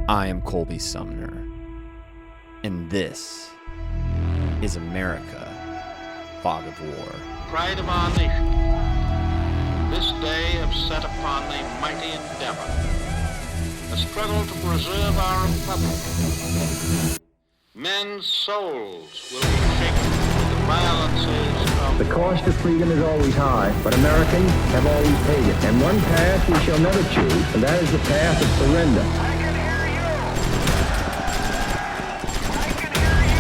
I am Colby Sumner, and this is America, Fog of War. Pride of our nation, this day have set upon a mighty endeavor, a struggle to preserve our republic. Men's souls will be shaken with the violences of... The cost of freedom is always high, but Americans have always paid it. And one path we shall never choose, and that is the path of surrender. I can hear you! I can hear you!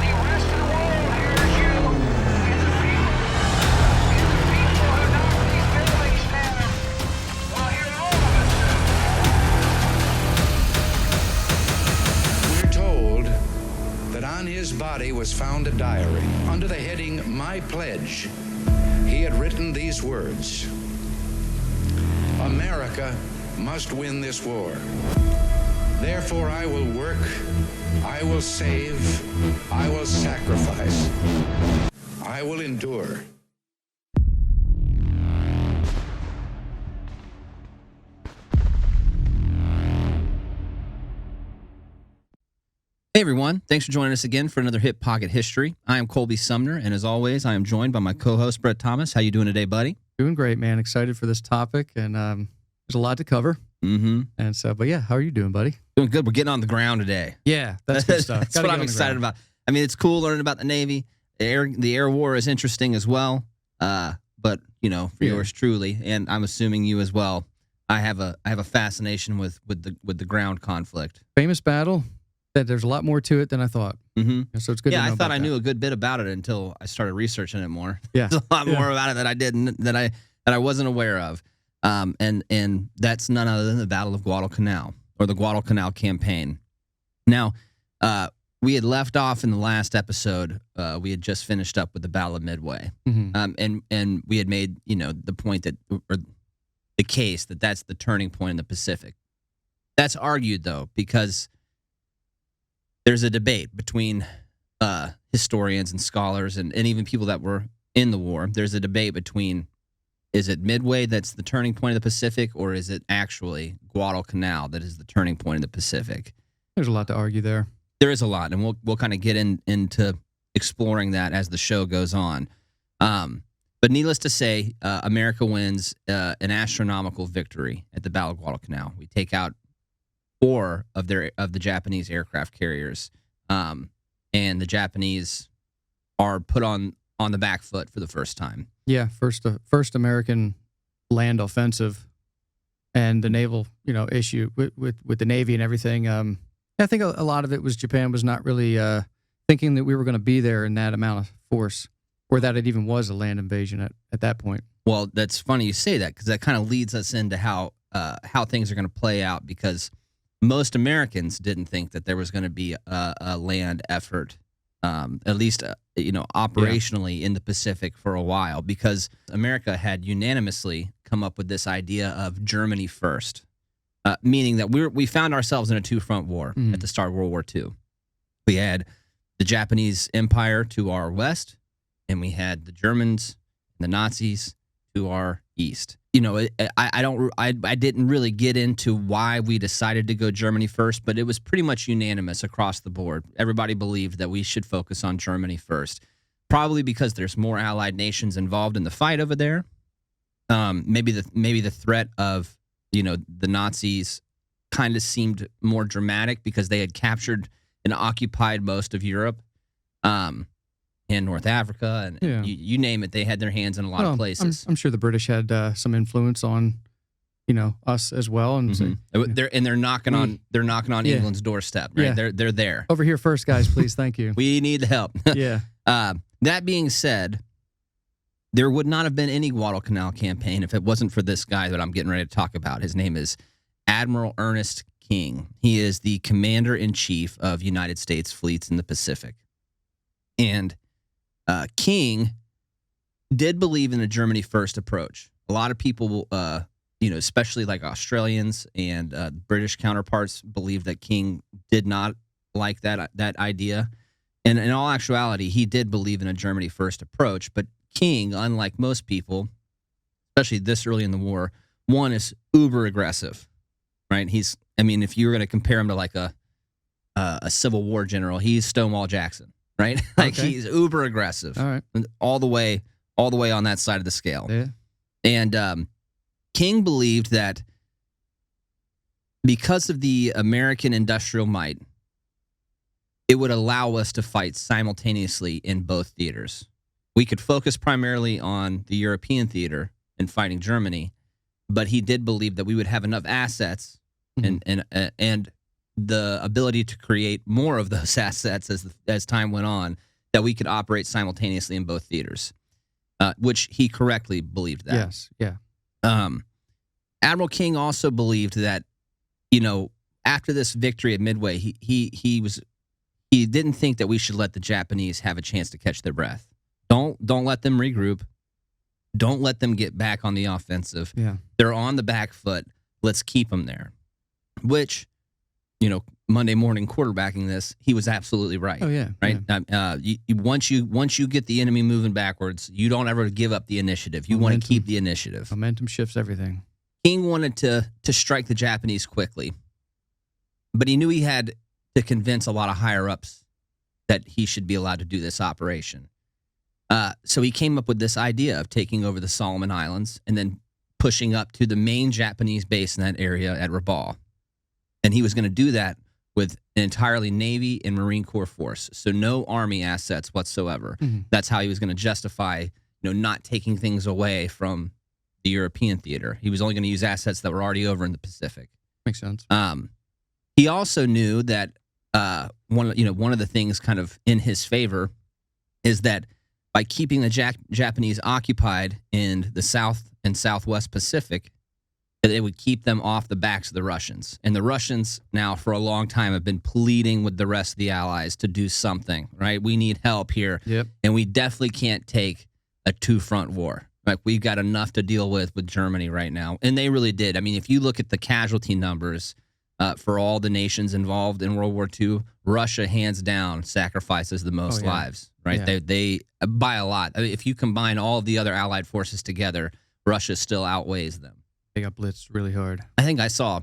The rest of the world hears you! And the people who knock these buildings down will hear all of it. We're told that on his body was found a diary. Under the heading, My Pledge, he had written these words: America must win this war. Therefore, I will work, I will save, I will sacrifice, I will endure. Hey everyone, thanks for joining us again for another Hip Pocket History. I am Colby Sumner, and as always, I am joined by my co-host, Brett Thomas. How you doing today, buddy? Doing great, man. Excited for this topic, and there's a lot to cover. Mm-hmm. And so, but yeah, how are you doing, buddy? Doing good. We're getting on the ground today. Yeah, that's good stuff. That's what I'm excited about. I mean, it's cool learning about the Navy. The air war is interesting as well. But you know, for yours truly, and I'm assuming you as well, I have a fascination with the ground conflict. Famous battle. That there's a lot more to it than I thought. Mm-hmm. So it's good. Yeah, to know I thought I about knew a good bit about it until I started researching it more. Yeah, there's a lot more about it that I didn't that I wasn't aware of. And that's none other than the Battle of Guadalcanal, or the Guadalcanal campaign. Now, we had left off in the last episode. We had just finished up with the Battle of Midway, and we had made the point that, or the case that that's the turning point in the Pacific. That's argued though, because there's a debate between historians and scholars and even people that were in the war. There's a debate between, is it Midway that's the turning point of the Pacific, or is it actually Guadalcanal that is the turning point of the Pacific? There's a lot to argue there. There is a lot, and we'll kind of get into exploring that as the show goes on. But needless to say, America wins an astronomical victory at the Battle of Guadalcanal. We take out 4 of the Japanese aircraft carriers, and the Japanese are put on the back foot for the first time. Yeah, first American land offensive, and the naval issue with the Navy and everything. I think a lot of it was Japan was not really thinking that we were going to be there in that amount of force, or that it even was a land invasion at that point. Well, that's funny you say that, because that kind of leads us into how things are going to play out, because most Americans didn't think that there was going to be a land effort, at least operationally in the Pacific for a while, because America had unanimously come up with this idea of Germany first, meaning that we found ourselves in a two-front war at the start of World War II. We had the Japanese Empire to our west, and we had the Germans and the Nazis to our east. I didn't really get into why we decided to go Germany first, but it was pretty much unanimous across the board. Everybody believed that we should focus on Germany first, probably because there's more allied nations involved in the fight over there. Maybe the threat of the Nazis kind of seemed more dramatic because they had captured and occupied most of Europe, and North Africa, and you name it, they had their hands in a lot of places. I'm sure the British had some influence on, us as well, and they're knocking on England's doorstep, right? Yeah. They're there. Over here first, guys, please, thank you. We need the help. Yeah. That being said, there would not have been any Guadalcanal campaign if it wasn't for this guy that I'm getting ready to talk about. His name is Admiral Ernest King. He is the commander-in-chief of United States fleets in the Pacific, and King did believe in a Germany first approach. A lot of people, especially like Australians and British counterparts, believed that King did not like that idea. And in all actuality, he did believe in a Germany first approach. But King, unlike most people, especially this early in the war, one is uber aggressive, right? If you were going to compare him to like a Civil War general, he's Stonewall Jackson, right? Like Okay. he's uber aggressive, All right. all the way on that side of the scale. Yeah. And King believed that because of the American industrial might, it would allow us to fight simultaneously in both theaters. We could focus primarily on the European theater and fighting Germany, but he did believe that we would have enough assets and the ability to create more of those assets as time went on, that we could operate simultaneously in both theaters, which he correctly believed that. Yes. Yeah. Admiral King also believed that, after this victory at Midway, he didn't think that we should let the Japanese have a chance to catch their breath. Don't let them regroup. Don't let them get back on the offensive. Yeah. They're on the back foot. Let's keep them there. Which, Monday morning quarterbacking this, he was absolutely right. Oh yeah. Right. Yeah. Once you get the enemy moving backwards, you don't ever give up the initiative. You want to keep the initiative. Momentum shifts everything. King wanted to strike the Japanese quickly, but he knew he had to convince a lot of higher ups that he should be allowed to do this operation. So he came up with this idea of taking over the Solomon Islands and then pushing up to the main Japanese base in that area at Rabaul. And he was going to do that with an entirely Navy and Marine Corps force, so no Army assets whatsoever. Mm-hmm. That's how he was going to justify, not taking things away from the European theater. He was only going to use assets that were already over in the Pacific. Makes sense. He also knew that one of the things kind of in his favor is that by keeping the Japanese occupied in the South and Southwest Pacific, that it would keep them off the backs of the Russians. And the Russians now for a long time have been pleading with the rest of the Allies to do something, right? We need help here. Yep. And we definitely can't take a two-front war. Like, we've got enough to deal with Germany right now. And they really did. I mean, if you look at the casualty numbers for all the nations involved in World War II, Russia, hands down, sacrifices the most lives, right? Yeah. They by a lot. I mean, if you combine all of the other Allied forces together, Russia still outweighs them. They got blitzed really hard. I think I saw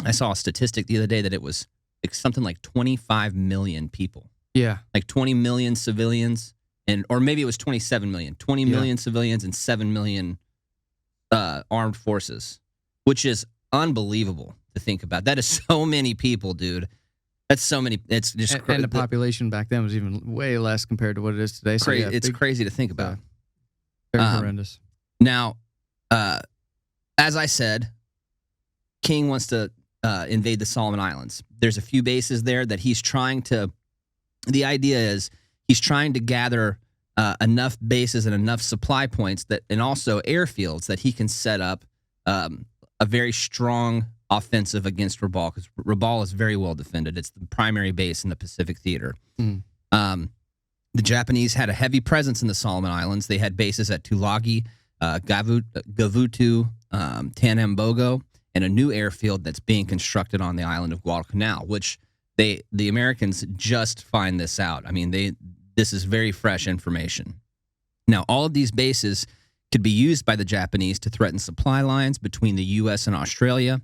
a statistic the other day that it was something like 25 million people, Yeah. like 20 million civilians, or maybe it was 27 million, 20 million civilians and 7 million armed forces, which is unbelievable to think about. That is so many people, dude. That's so many. It's just And the population back then was even way less compared to what it is today. So yeah, it's crazy to think about. Very horrendous. Now, as I said, King wants to invade the Solomon Islands. There's a few bases there that he's trying to. The idea is he's trying to gather enough bases and enough supply points and also airfields that he can set up a very strong offensive against Rabaul, because Rabaul is very well defended. It's the primary base in the Pacific Theater. The Japanese had a heavy presence in the Solomon Islands. They had bases at Tulagi, Gavutu, Tanambogo, and a new airfield that's being constructed on the island of Guadalcanal, which the Americans just find this out. I mean, this is very fresh information. Now, all of these bases could be used by the Japanese to threaten supply lines between the U.S. and Australia,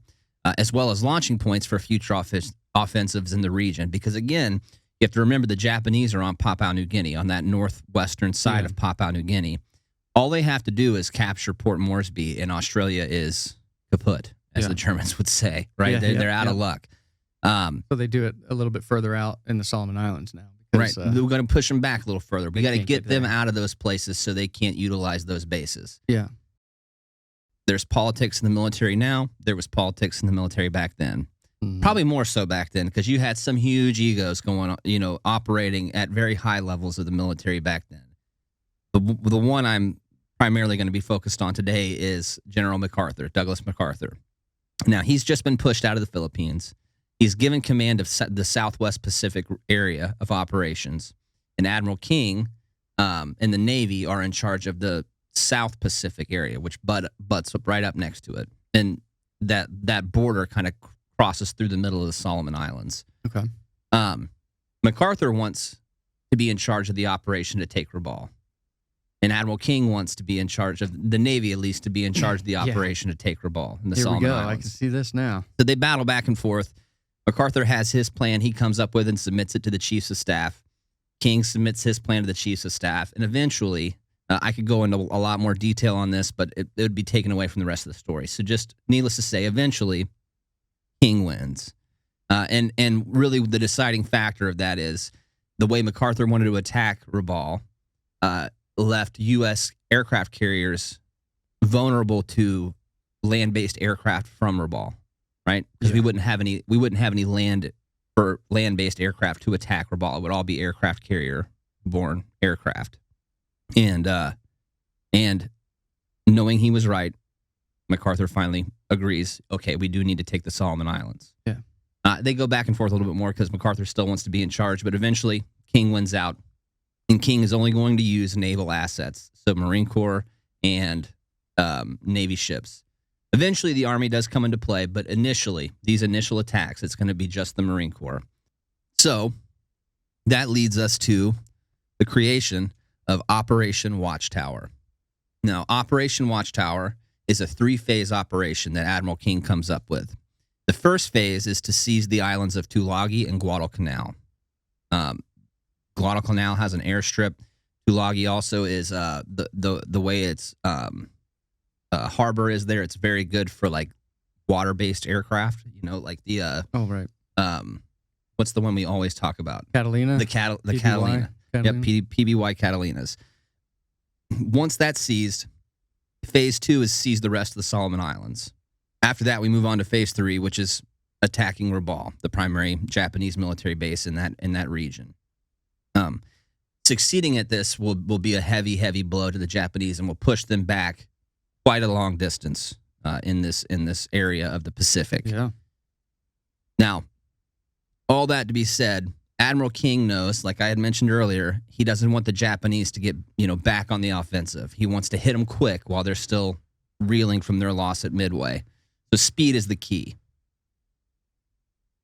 as well as launching points for future offensives in the region. Because, again, you have to remember the Japanese are on Papua New Guinea, on that northwestern side of Papua New Guinea. All they have to do is capture Port Moresby, and Australia is kaput, as the Germans would say, right? They're out of luck. So they do it a little bit further out in the Solomon Islands now. Right. We're going to push them back a little further. We got to get them there. out of those places so they can't utilize those bases. Yeah. There's politics in the military now. There was politics in the military back then. Probably more so back then, because you had some huge egos going on, operating at very high levels of the military back then. The one I'm primarily going to be focused on today is General MacArthur, Douglas MacArthur. Now, he's just been pushed out of the Philippines. He's given command of the Southwest Pacific area of operations, and Admiral King and the Navy are in charge of the South Pacific area, which butts up right up next to it. And that border kind of crosses through the middle of the Solomon Islands. Okay. MacArthur wants to be in charge of the operation to take Rabaul. And Admiral King wants to be in charge of the Navy, at least to be in charge of the Yeah. operation to take Rabaul in the Here we Solomon go. I Islands. can see this now. So they battle back and forth. MacArthur has his plan he comes up with and submits it to the chiefs of staff. King submits his plan to the chiefs of staff. And eventually, I could go into a lot more detail on this, but it would be taken away from the rest of the story. So just needless to say, eventually, King wins. And really the deciding factor of that is the way MacArthur wanted to attack Rabaul left U.S. aircraft carriers vulnerable to land-based aircraft from Rabaul, right? Because we wouldn't have any land-based aircraft to attack Rabaul. It would all be aircraft carrier-borne aircraft. And knowing he was right, MacArthur finally agrees, okay, we do need to take the Solomon Islands. Yeah. They go back and forth a little bit more because MacArthur still wants to be in charge, but eventually King wins out, and King is only going to use naval assets, so Marine Corps and Navy ships. Eventually, the Army does come into play, but initially, these initial attacks, it's going to be just the Marine Corps. So that leads us to the creation of Operation Watchtower. Now, Operation Watchtower is a 3-phase operation that Admiral King comes up with. The first phase is to seize the islands of Tulagi and Guadalcanal. Guadalcanal has an airstrip. Tulagi also is the way its harbor is there. It's very good for like water-based aircraft. You know, like the Oh, right. what's the one we always talk about? Catalina? The PBY? Catalina. Yep, Catalina? PBY Catalinas. Once that's seized, phase 2 is seize the rest of the Solomon Islands. After that, we move on to phase 3, which is attacking Rabaul, the primary Japanese military base in that region. Succeeding at this will be a heavy blow to the Japanese and will push them back quite a long distance in this area of the Pacific. Yeah. Now, all that to be said, Admiral King knows, like I had mentioned earlier, he doesn't want the Japanese to get back on the offensive. He wants to hit them quick while they're still reeling from their loss at Midway. So speed is the key.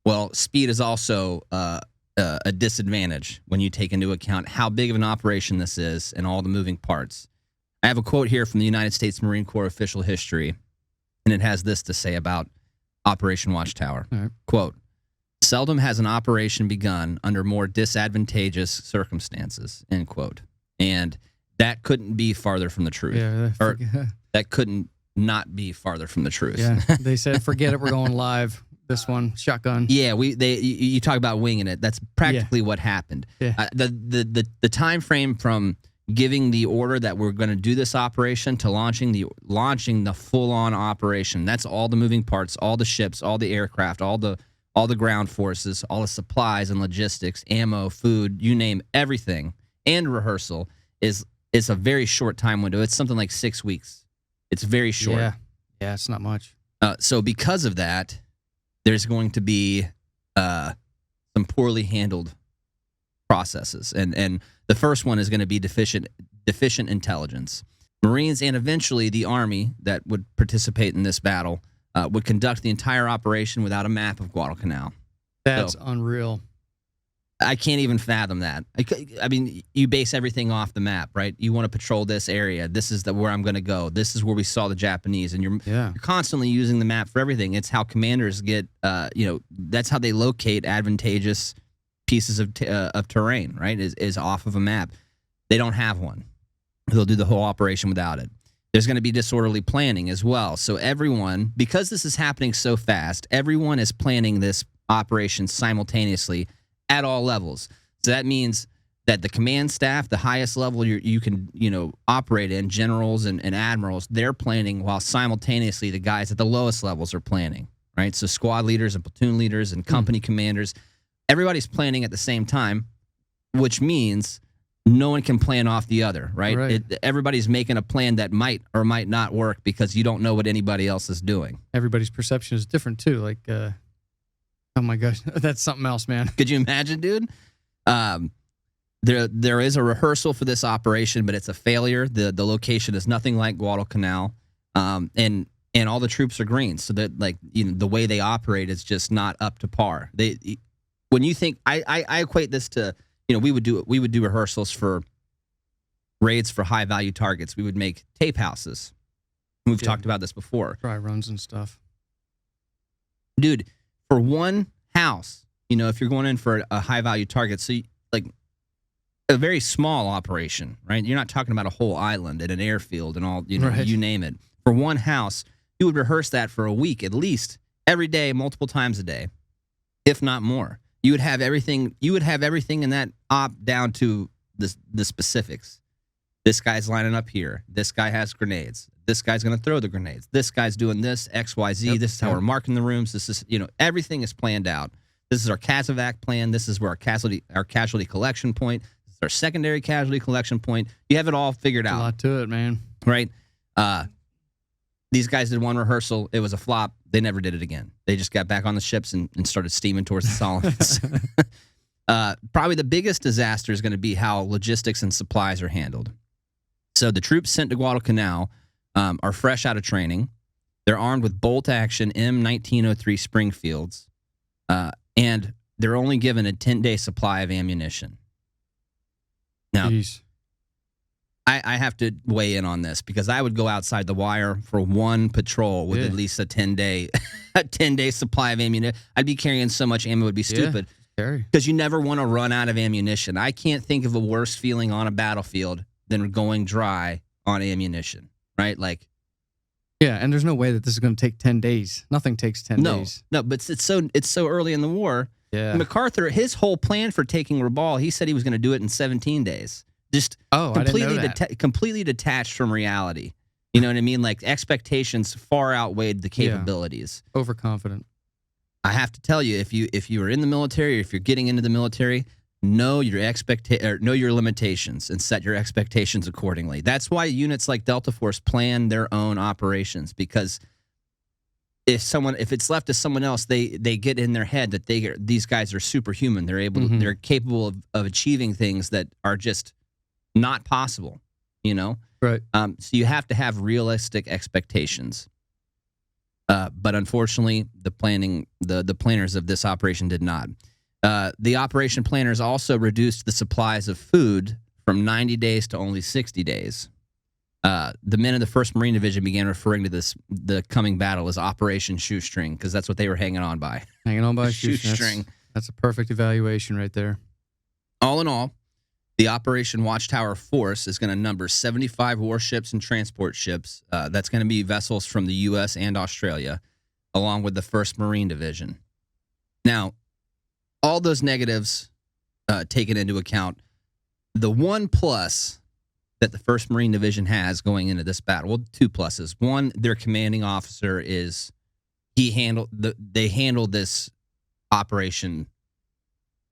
Well, speed is also a disadvantage when you take into account how big of an operation this is and all the moving parts. I have a quote here from the United States Marine Corps official history, and it has this to say about Operation Watchtower. All right. Quote, seldom has an operation begun under more disadvantageous circumstances, end quote. And that couldn't be farther from the truth. Yeah. Or that couldn't not be farther from the truth. Yeah. They said, forget it. We're going live. This one, shotgun. Yeah, you talk about winging it. That's practically what happened. Yeah. The time frame from giving the order that we're going to do this operation to launching the full on operation. That's all the moving parts, all the ships, all the aircraft, all the ground forces, all the supplies and logistics, ammo, food, you name everything, and rehearsal is a very short time window. It's something like 6 weeks. It's very short. Yeah, it's not much. So because of that, there's going to be some poorly handled processes. And the first one is going to be deficient intelligence. Marines and eventually the Army that would participate in this battle would conduct the entire operation without a map of Guadalcanal. That's unreal. I can't even fathom that. I mean, you base everything off the map, right? You want to patrol this area. This is where I'm going to go. This is where we saw the Japanese, and you're constantly using the map for everything. It's how commanders get, that's how they locate advantageous pieces of terrain, right? Is off of a map. They don't have one. They'll do the whole operation without it. There's going to be disorderly planning as well. So everyone, because this is happening so fast, everyone is planning this operation simultaneously at all levels. So that means that the command staff, the highest level you can operate in, generals and admirals, they're planning while simultaneously the guys at the lowest levels are planning, right? So squad leaders and platoon leaders and company commanders, everybody's planning at the same time, which means no one can plan off the other, right? Everybody's making a plan that might or might not work because you don't know what anybody else is doing. Everybody's perception is different too. Like, oh my gosh, that's something else, man. Could you imagine, dude? There is a rehearsal for this operation, but it's a failure. The location is nothing like Guadalcanal, and all the troops are green, so that the way they operate is just not up to par. When you think, I equate this to we would do rehearsals for raids for high value targets. We would make tape houses. We've Yeah. talked about this before. Dry runs and stuff. Dude, for one house, you know, if you're going in for a high value target, so like a very small operation, right? You're not talking about a whole island and an airfield and all, you know, Right. you name it. For one house, you would rehearse that for a week at least, every day, multiple times a day, if not more. You would have everything in that op down to the specifics. This guy's lining up here. This guy has grenades. This guy's going to throw the grenades. This guy's doing this, X, Y, Z. Yep, This is how yep. we're marking the rooms. This is, you know, everything is planned out. This is our CASEVAC plan. This is where our casualty collection point. This is our secondary casualty collection point. You have it all figured A out, lot to it, man. right? These guys did one rehearsal. It was a flop. They never did it again. They just got back on the ships and started steaming towards the Solomons. Probably the biggest disaster is going to be how logistics and supplies are handled. So the troops sent to Guadalcanal are fresh out of training. They're armed with bolt-action M1903 Springfields, and they're only given a 10-day supply of ammunition. Now, Jeez. I have to weigh in on this because I would go outside the wire for one patrol with Yeah. at least a 10-day a 10-day supply of ammunition. I'd be carrying so much ammo, it would be stupid. Scary. Because you never want to run out of ammunition. I can't think of a worse feeling on a battlefield than going dry on ammunition, right? Like, Yeah, and there's no way that this is going to take 10 days. Nothing takes 10 days. no, but it's so early in the war. Yeah. MacArthur, his whole plan for taking Rabaul, he said he was going to do it in 17 days. Just Oh, I didn't know that. completely detached from reality. You know what I mean? Like expectations far outweighed the capabilities. Overconfident. I have to tell you, if you are in the military or if you're getting into the military, know your limitations and set your expectations accordingly. That's why units like Delta Force plan their own operations, because if it's left to someone else, they get in their head that these guys are superhuman. They're capable of achieving things that are just not possible, you know? Right. So you have to have realistic expectations. But unfortunately, the planners of this operation did not. The operation planners also reduced the supplies of food from 90 days to only 60 days. The men of the 1st Marine Division began referring to the coming battle as Operation Shoestring, because that's what they were hanging on by. Hanging on by a Shoestring. shoestring. That's a perfect evaluation right there. All in all, the Operation Watchtower force is going to number 75 warships and transport ships. That's going to be vessels from the U.S. and Australia, along with the 1st Marine Division. Now, all those negatives taken into account, the one plus that the 1st Marine Division has going into this battle, well, two pluses. One, their commanding officer they handled this operation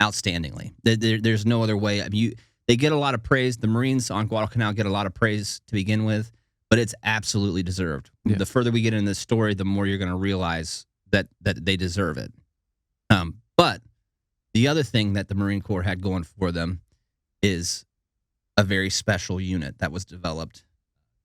outstandingly. There's no other way. I mean, they get a lot of praise. The Marines on Guadalcanal get a lot of praise to begin with, but it's absolutely deserved. Yeah. The further we get in this story, the more you're going to realize that they deserve it. But the other thing that the Marine Corps had going for them is a very special unit that was developed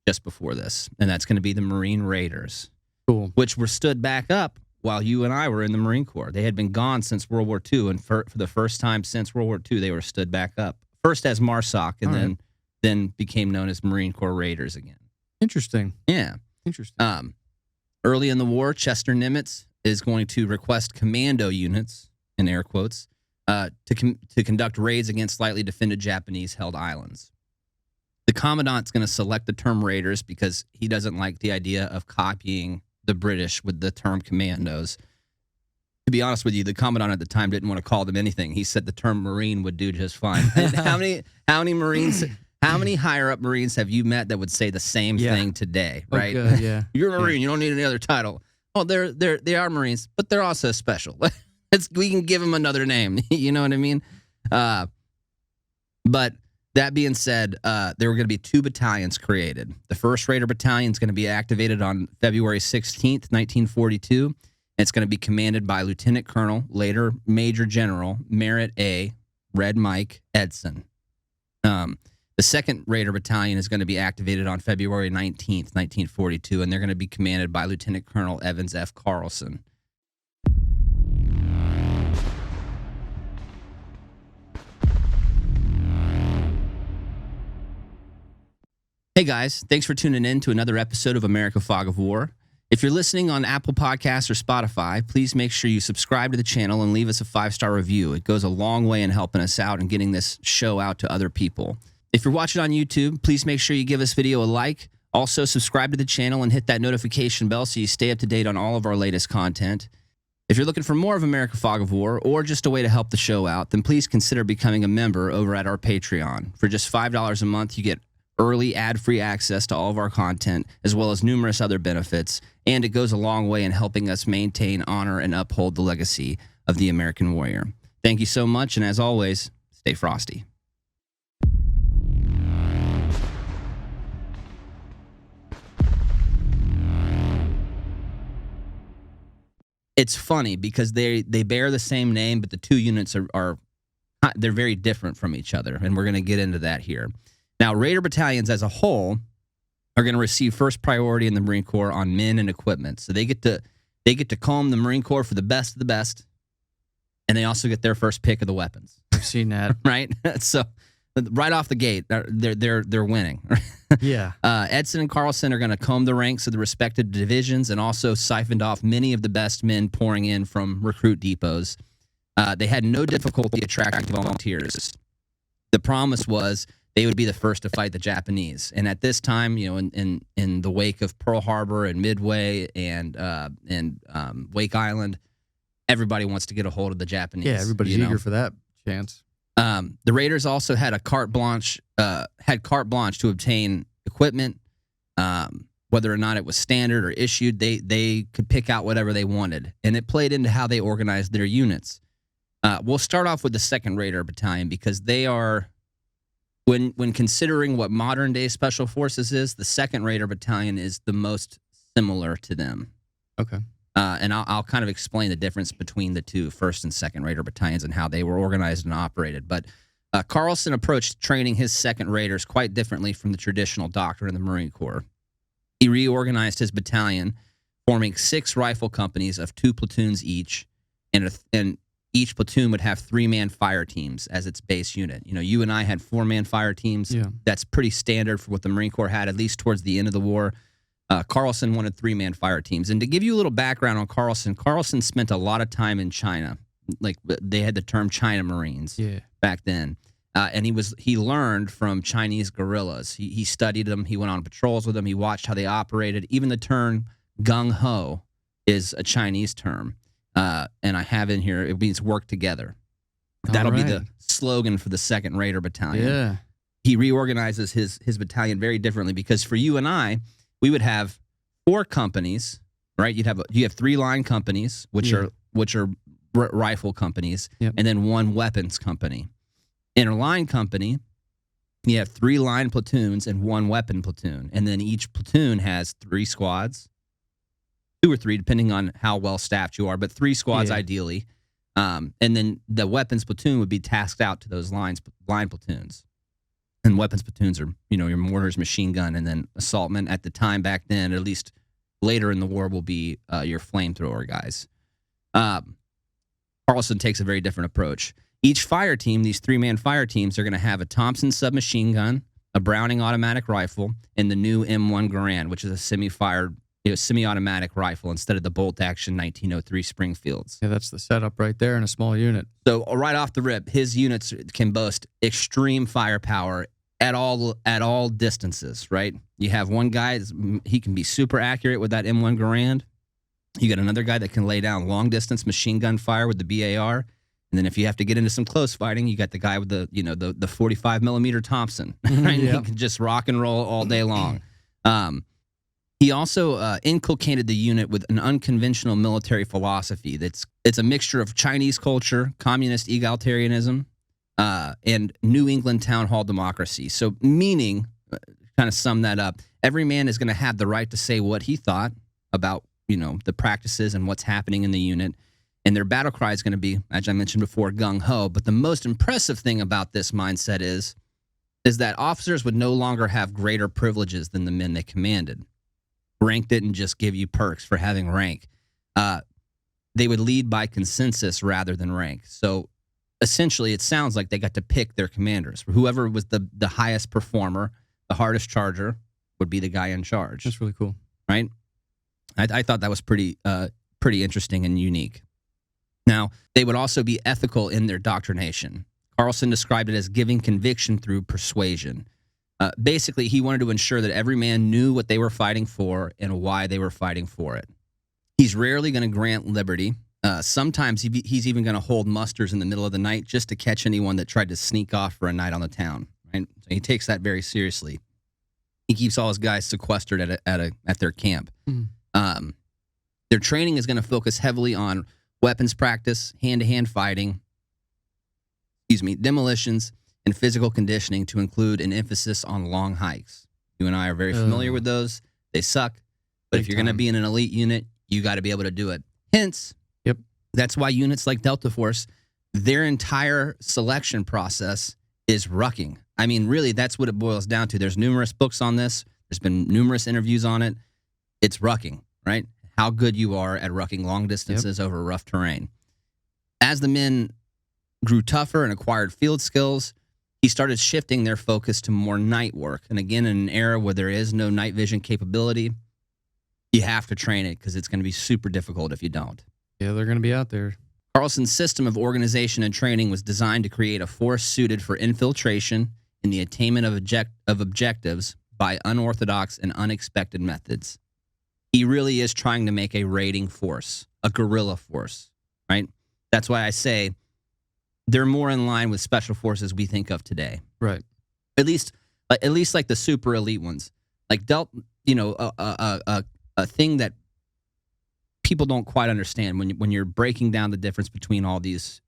just before this, and that's going to be the Marine Raiders, Cool. which were stood back up while you and I were in the Marine Corps. They had been gone since World War II, and for the first time since World War II, they were stood back up. First as MARSOC, and then became known as Marine Corps Raiders again. Interesting. Yeah. Interesting. Early in the war, Chester Nimitz is going to request commando units, in air quotes, to conduct raids against slightly defended Japanese-held islands. The commandant's going to select the term raiders because he doesn't like the idea of copying the British with the term commandos. To be honest with you, the commandant at the time didn't want to call them anything. He said the term Marine would do just fine. And how many higher up Marines have you met that would say the same thing today, right? Oh, good, yeah. You're a Marine. You don't need any other title. Oh, they are Marines, but they're also special. We can give them another name. You know what I mean? But that being said, there were going to be 2 battalions created. The 1st Raider Battalion is going to be activated on February 16th, 1942. It's going to be commanded by Lieutenant Colonel, later Major General, Merritt A. Red Mike Edson. The 2nd Raider Battalion is going to be activated on February 19th, 1942, and they're going to be commanded by Lieutenant Colonel Evans F. Carlson. Hey guys, thanks for tuning in to another episode of America Fog of War. If you're listening on Apple Podcasts or Spotify, please make sure you subscribe to the channel and leave us a 5-star review. It goes a long way in helping us out and getting this show out to other people. If you're watching on YouTube, please make sure you give this video a like. Also, subscribe to the channel and hit that notification bell so you stay up to date on all of our latest content. If you're looking for more of America Fog of War or just a way to help the show out, then please consider becoming a member over at our Patreon. For just $5 a month, you get early ad-free access to all of our content, as well as numerous other benefits, and it goes a long way in helping us maintain, honor, and uphold the legacy of the American warrior. Thank you so much, and as always, stay frosty. It's funny because they bear the same name, but the two units are they're very different from each other, and we're going to get into that here. Now, Raider battalions as a whole are going to receive first priority in the Marine Corps on men and equipment. So they get to comb the Marine Corps for the best of the best, and they also get their first pick of the weapons. I've seen that. Right? So right off the gate, they're winning. Yeah. Edson and Carlson are going to comb the ranks of the respective divisions and also siphoned off many of the best men pouring in from recruit depots. They had no difficulty attracting volunteers. The promise was they would be the first to fight the Japanese. And at this time, you know, in the wake of Pearl Harbor and Midway and Wake Island, everybody wants to get a hold of the Japanese. Yeah, everybody's eager for that chance. The Raiders also had carte blanche to obtain equipment, whether or not it was standard or issued. They could pick out whatever they wanted, and it played into how they organized their units. We'll start off with the 2nd Raider Battalion because they are, when considering what modern day Special Forces is, the 2nd Raider Battalion is the most similar to them. Okay. And I'll kind of explain the difference between the two 1st and 2nd Raider battalions and how they were organized and operated. But Carlson approached training his 2nd Raiders quite differently from the traditional doctrine of the Marine Corps. He reorganized his battalion, forming 6 rifle companies of 2 platoons each, and each platoon would have 3-man fire teams as its base unit. You know, you and I had 4-man fire teams. Yeah. That's pretty standard for what the Marine Corps had, at least towards the end of the war. Carlson wanted 3-man fire teams. And to give you a little background on Carlson spent a lot of time in China. Like, they had the term China Marines back then. And he learned from Chinese guerrillas. He studied them. He went on patrols with them. He watched how they operated. Even the term gung-ho is a Chinese term. And I have in here, it means work together. That'll be the slogan for the 2nd Raider Battalion. Yeah. He reorganizes his battalion very differently because for you and I, we would have 4 companies, right? You have 3 line companies, which are rifle companies, and then 1 weapons company. In a line company, you have 3 line platoons and 1 weapon platoon, and then each platoon has 3 squads, 2 or 3 depending on how well staffed you are, but 3 squads ideally. And then the weapons platoon would be tasked out to those line platoons. And weapons platoons are, you know, your mortars, machine gun, and then assaultmen. At the time back then, at least later in the war, will be your flamethrower guys. Carlson takes a very different approach. Each fire team, these 3-man fire teams, are going to have a Thompson submachine gun, a Browning automatic rifle, and the new M1 Garand, which is a semi-automatic rifle instead of the bolt-action 1903 Springfields. Yeah, that's the setup right there in a small unit. So right off the rip, his units can boast extreme firepower at all distances, right? You have one guy, he can be super accurate with that M1 Garand. You got another guy that can lay down long-distance machine gun fire with the BAR. And then if you have to get into some close fighting, you got the guy with the 45 millimeter Thompson, right? He can just rock and roll all day long. He also inculcated the unit with an unconventional military philosophy. It's a mixture of Chinese culture, communist egalitarianism, and New England town hall democracy. So meaning, kind of sum that up, every man is going to have the right to say what he thought about, you know, the practices and what's happening in the unit. And their battle cry is going to be, as I mentioned before, gung-ho. But the most impressive thing about this mindset is that officers would no longer have greater privileges than the men they commanded. Rank didn't just give you perks for having rank. They would lead by consensus rather than rank. So essentially, it sounds like they got to pick their commanders. Whoever was the highest performer, the hardest charger, would be the guy in charge. That's really cool. Right? I thought that was pretty interesting and unique. Now, they would also be ethical in their doctrination. Carlson described it as giving conviction through persuasion. Basically, he wanted to ensure that every man knew what they were fighting for and why they were fighting for it. He's rarely going to grant liberty. Sometimes he's even going to hold musters in the middle of the night just to catch anyone that tried to sneak off for a night on the town. Right? So he takes that very seriously. He keeps all his guys sequestered at their camp. Their training is going to focus heavily on weapons practice, hand-to-hand fighting, demolitions, and physical conditioning, to include an emphasis on long hikes. You and I are very familiar with those. They suck. But if you're going to be in an elite unit, you got to be able to do it. Hence, that's why units like Delta Force, their entire selection process is rucking. I mean, really, that's what it boils down to. There's numerous books on this. There's been numerous interviews on it. It's rucking, right? How good you are at rucking long distances over rough terrain. As the men grew tougher and acquired field skills, he started shifting their focus to more night work. And again, in an era where there is no night vision capability, you have to train it because it's going to be super difficult if you don't. Yeah, they're going to be out there. Carlson's system of organization and training was designed to create a force suited for infiltration in the attainment of objectives by unorthodox and unexpected methods. He really is trying to make a raiding force, a guerrilla force, right? That's why I say they're more in line with special forces we think of today. Right. At least like the super elite ones. Like a thing that people don't quite understand when you're breaking down the difference between all these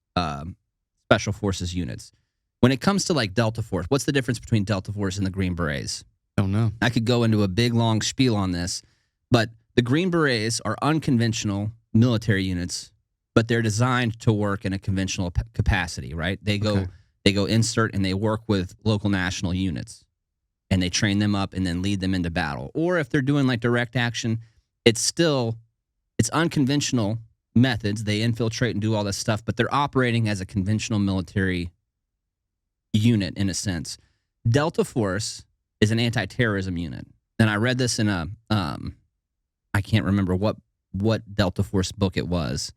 special forces units. When it comes to like Delta Force, what's the difference between Delta Force and the Green Berets? Don't know. I could go into a big long spiel on this, but the Green Berets are unconventional military units, but they're designed to work in a conventional capacity, right? They go insert and they work with local national units, and they train them up and then lead them into battle. Or if they're doing like direct action, it's unconventional methods. They infiltrate and do all this stuff, but they're operating as a conventional military unit in a sense. Delta Force is an anti-terrorism unit. And I read this in a, I can't remember what Delta Force book it was,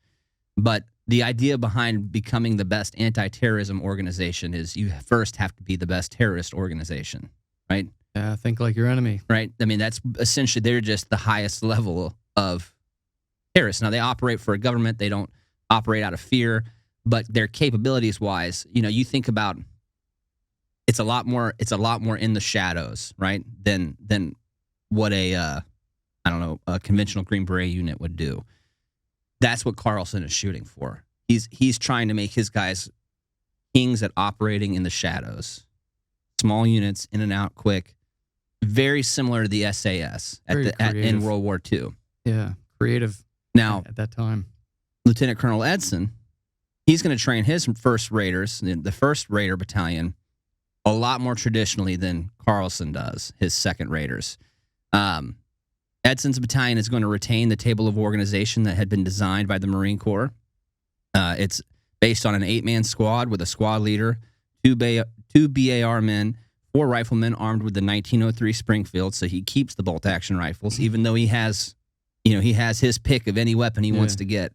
but the idea behind becoming the best anti-terrorism organization is you first have to be the best terrorist organization, right? Yeah, think like your enemy. Right? I mean, that's essentially, they're just the highest level of terrorists. Now, they operate for a government. They don't operate out of fear, but their capabilities-wise, you think about it's a lot more in the shadows, right, than what a conventional Green Beret unit would do. That's what Carlson is shooting for. He's trying to make his guys kings at operating in the shadows. Small units, in and out, quick. Very similar to the SAS in World War II. Yeah, creative. Now, at that time, Lieutenant Colonel Edson, he's going to train his first raiders, the first Raider Battalion, a lot more traditionally than Carlson does, his second raiders. Edson's battalion is going to retain the table of organization that had been designed by the Marine Corps. It's based on an 8-man squad with a squad leader, two BAR men, 4 riflemen armed with the 1903 Springfield. So he keeps the bolt-action rifles, even though he has his pick of any weapon he wants to get.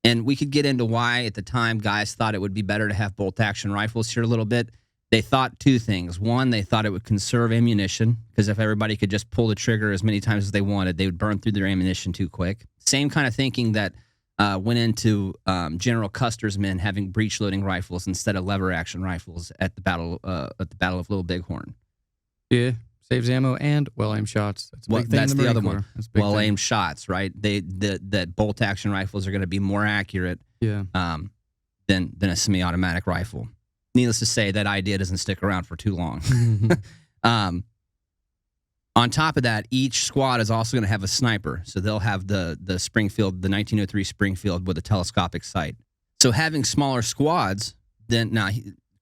And we could get into why at the time guys thought it would be better to have bolt-action rifles here a little bit. They thought 2 things. One, they thought it would conserve ammunition, because if everybody could just pull the trigger as many times as they wanted, they would burn through their ammunition too quick. Same kind of thinking that went into General Custer's men having breech-loading rifles instead of lever-action rifles at the Battle of Little Bighorn. Yeah, saves ammo and well-aimed shots. That's a big thing. That's in the the other Marine one. Corps. Well-aimed shots, right? That bolt-action rifles are going to be more accurate than a semi-automatic rifle. Needless to say, that idea doesn't stick around for too long. On top of that, each squad is also going to have a sniper. So they'll have the Springfield, the 1903 Springfield with a telescopic sight. So having smaller squads,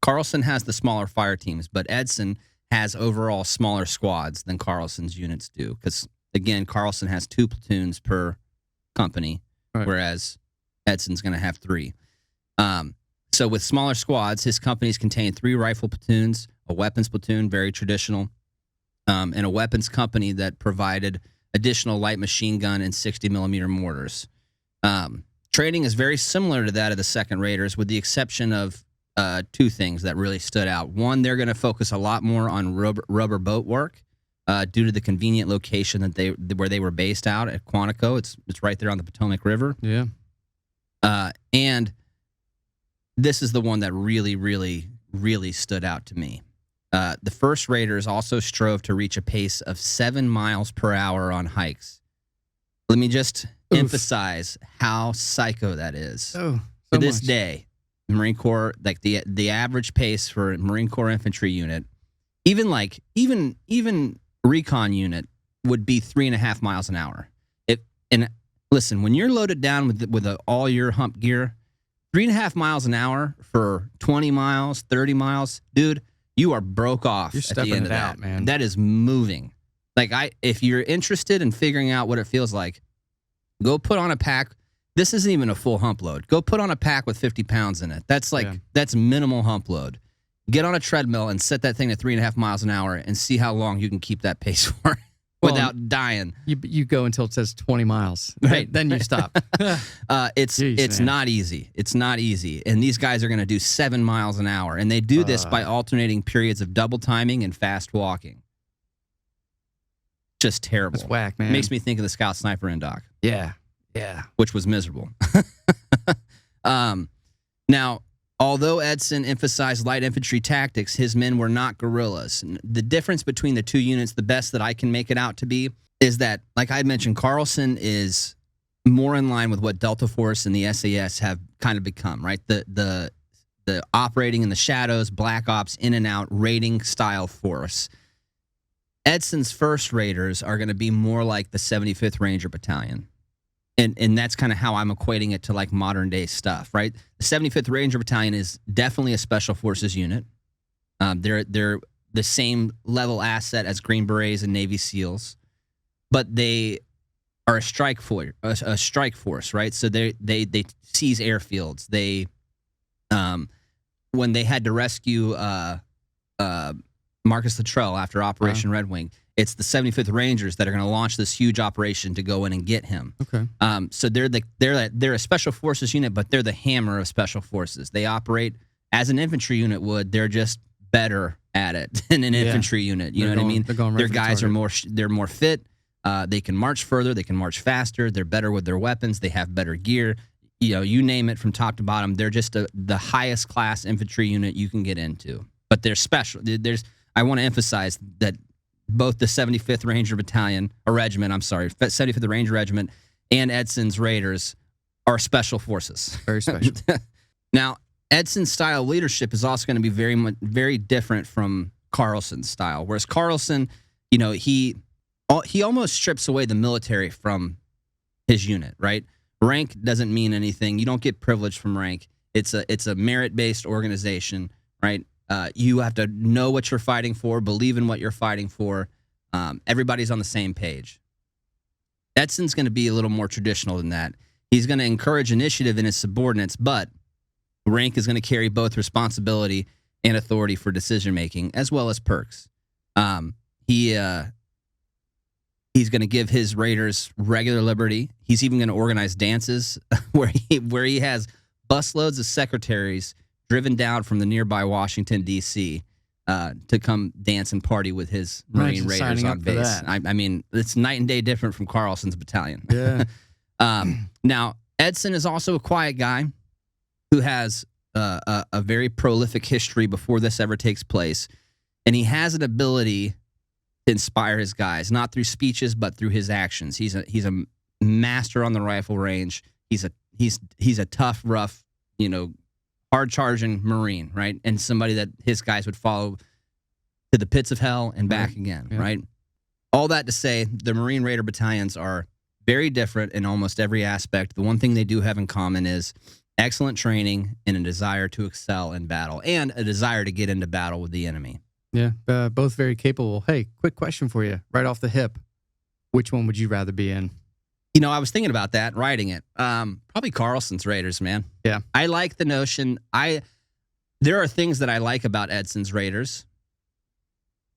Carlson has the smaller fire teams, but Edson has overall smaller squads than Carlson's units do. Because, again, Carlson has 2 platoons per company, whereas Edson's going to have 3. So with smaller squads, his companies contain 3 rifle platoons, a weapons platoon, very traditional, and a weapons company that provided additional light machine gun and 60 millimeter mortars. Training is very similar to that of the 2nd Raiders, with the exception of two things that really stood out. One, they're going to focus a lot more on rubber boat work due to the convenient location where they were based out at Quantico. It's right there on the Potomac River. Yeah. And this is the one that really, really, really stood out to me. The 1st Raiders also strove to reach a pace of 7 miles per hour on hikes. Let me just emphasize how psycho that is. Oh, to this day, the Marine Corps, like the average pace for a Marine Corps infantry unit, even recon unit, would be 3.5 miles an hour. And listen, when you're loaded down with all your hump gear, 3.5 miles an hour for 20 miles, 30 miles, dude, you are broke off at the end of that. Man. That is moving. Like, if you're interested in figuring out what it feels like, go put on a pack. This isn't even a full hump load. Go put on a pack with 50 pounds in it. That's that's minimal hump load. Get on a treadmill and set that thing to 3.5 miles an hour and see how long you can keep that pace for without dying. You go until it says 20 miles. Right. Then you stop. It's not easy. It's not easy. And these guys are going to do 7 miles an hour. And they do this by alternating periods of double timing and fast walking. Just terrible. It's whack, man. Makes me think of the Scout Sniper in Doc. Yeah. Which was miserable. Now, although Edson emphasized light infantry tactics, his men were not guerrillas. The difference between the two units, the best that I can make it out to be, is that, like I mentioned, Carlson is more in line with what Delta Force and the SAS have kind of become, right? The operating in the shadows, black ops, in and out, raiding style force. Edson's 1st Raiders are going to be more like the 75th Ranger Battalion. And that's kind of how I'm equating it to like modern day stuff, right? The 75th Ranger Battalion is definitely a special forces unit. They're the same level asset as Green Berets and Navy SEALs, but they are a strike force, right? So they seize airfields. They when they had to rescue Marcus Luttrell after Operation Red Wing, it's the 75th Rangers that are going to launch this huge operation to go in and get him. Okay. So they're a special forces unit, but they're the hammer of special forces. They operate as an infantry unit would. They're just better at it than an infantry unit. You know what I mean? Their guys are more fit. They can march further. They can march faster. They're better with their weapons. They have better gear. You name it from top to bottom. They're just the highest class infantry unit you can get into. But they're special. I want to emphasize that both the 75th Ranger Battalion, or Regiment, 75th Ranger Regiment, and Edson's Raiders are special forces. Very special. Now, Edson's style of leadership is also going to be very different from Carlson's style. Whereas Carlson, he almost strips away the military from his unit, right? Rank doesn't mean anything. You don't get privilege from rank. It's a merit-based organization, right? You have to know what you're fighting for, believe in what you're fighting for. Everybody's on the same page. Edson's going to be a little more traditional than that. He's going to encourage initiative in his subordinates, but rank is going to carry both responsibility and authority for decision-making, as well as perks. He's going to give his raiders regular liberty. He's even going to organize dances where he has busloads of secretaries driven down from the nearby Washington, D.C., to come dance and party with his Marine Raiders on base. I mean, it's night and day different from Carlson's battalion. Yeah. Now, Edson is also a quiet guy who has a very prolific history before this ever takes place, and he has an ability to inspire his guys, not through speeches but through his actions. He's a master on the rifle range. He's a tough, rough, hard-charging Marine, right? And somebody that his guys would follow to the pits of hell and back again, right? All that to say, the Marine Raider battalions are very different in almost every aspect. The one thing they do have in common is excellent training and a desire to excel in battle and a desire to get into battle with the enemy. Yeah, both very capable. Hey, quick question for you, right off the hip. Which one would you rather be in? I was thinking about that, writing it. Probably Carlson's Raiders, man. Yeah. I like the notion. There are things that I like about Edson's Raiders.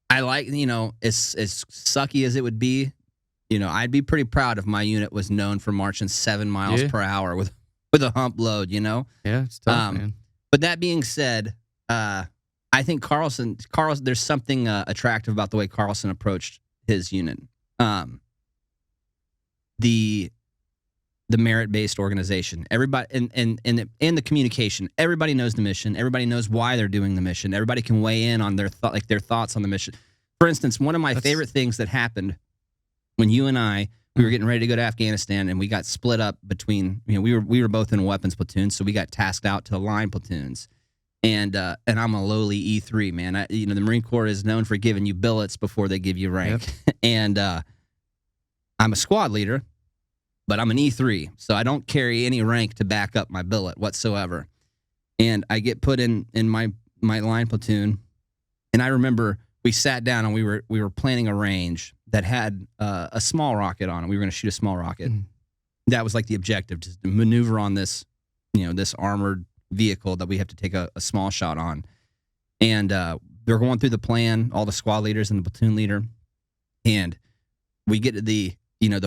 I like, as sucky as it would be, I'd be pretty proud if my unit was known for marching 7 miles per hour with a hump load, Yeah, it's tough, man. But that being said, I think Carlson, there's something attractive about the way Carlson approached his unit. The merit-based organization, everybody, and the communication. Everybody knows the mission. Everybody knows why they're doing the mission. Everybody can weigh in on their thoughts on the mission. For instance, one of my favorite things that happened when you and I, we were getting ready to go to Afghanistan, and we got split up between, we were both in a weapons platoon, so we got tasked out to line platoons. And I'm a lowly E3, man. The Marine Corps is known for giving you billets before they give you rank. Yep. And I'm a squad leader, but I'm an E3, so I don't carry any rank to back up my billet whatsoever. And I get put in my line platoon, and I remember we sat down and we were planning a range that had a small rocket on it. We were going to shoot a small rocket. That was like the objective, to maneuver on this, this armored vehicle that we have to take a small shot on. And they're going through the plan, all the squad leaders and the platoon leader, and we get to the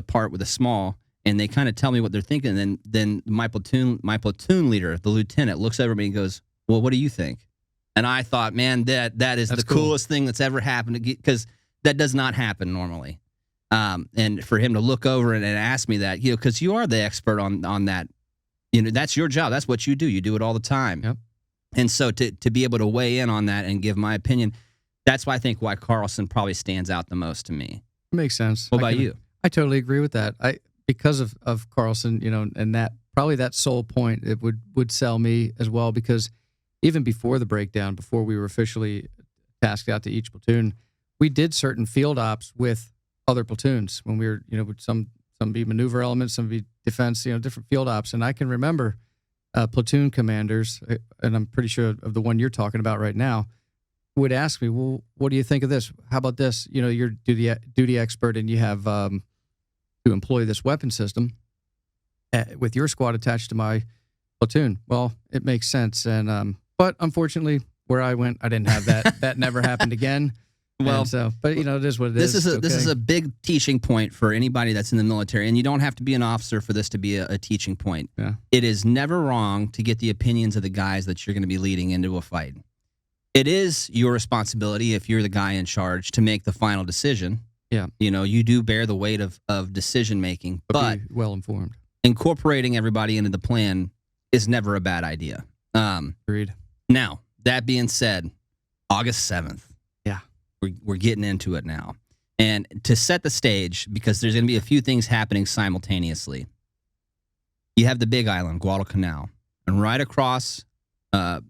part with the small, and they kind of tell me what they're thinking. And then my platoon leader, the lieutenant, looks over at me and goes, "Well, what do you think?" And I thought, man, that is the coolest thing that's ever happened, because that does not happen normally. And for him to look over and ask me that, because you are the expert on that. That's your job. That's what you do. You do it all the time. Yep. And so to be able to weigh in on that and give my opinion, that's why I think why Carlson probably stands out the most to me. Makes sense. What about you? I totally agree with that. Because of Carlson, and that probably that sole point, it would sell me as well, because even before the breakdown, before we were officially tasked out to each platoon, we did certain field ops with other platoons when we were, with some be maneuver elements, some be defense, different field ops. And I can remember platoon commanders, and I'm pretty sure of the one you're talking about right now, would ask me, "Well, what do you think of this? How about this? You're duty expert, and you have to employ this weapon system with your squad attached to my platoon." Well, it makes sense. And but unfortunately, where I went, I didn't have that. That never happened again. Well, but it is what it is. This is a big teaching point for anybody that's in the military, and you don't have to be an officer for this to be a teaching point. Yeah. It is never wrong to get the opinions of the guys that you're going to be leading into a fight. It is your responsibility, if you're the guy in charge, to make the final decision. Yeah, you do bear the weight of decision making, but be well informed. Incorporating everybody into the plan is never a bad idea. Agreed. Now, that being said, August 7th. We're getting into it now. And to set the stage, because there's going to be a few things happening simultaneously, you have the big island, Guadalcanal, and right across what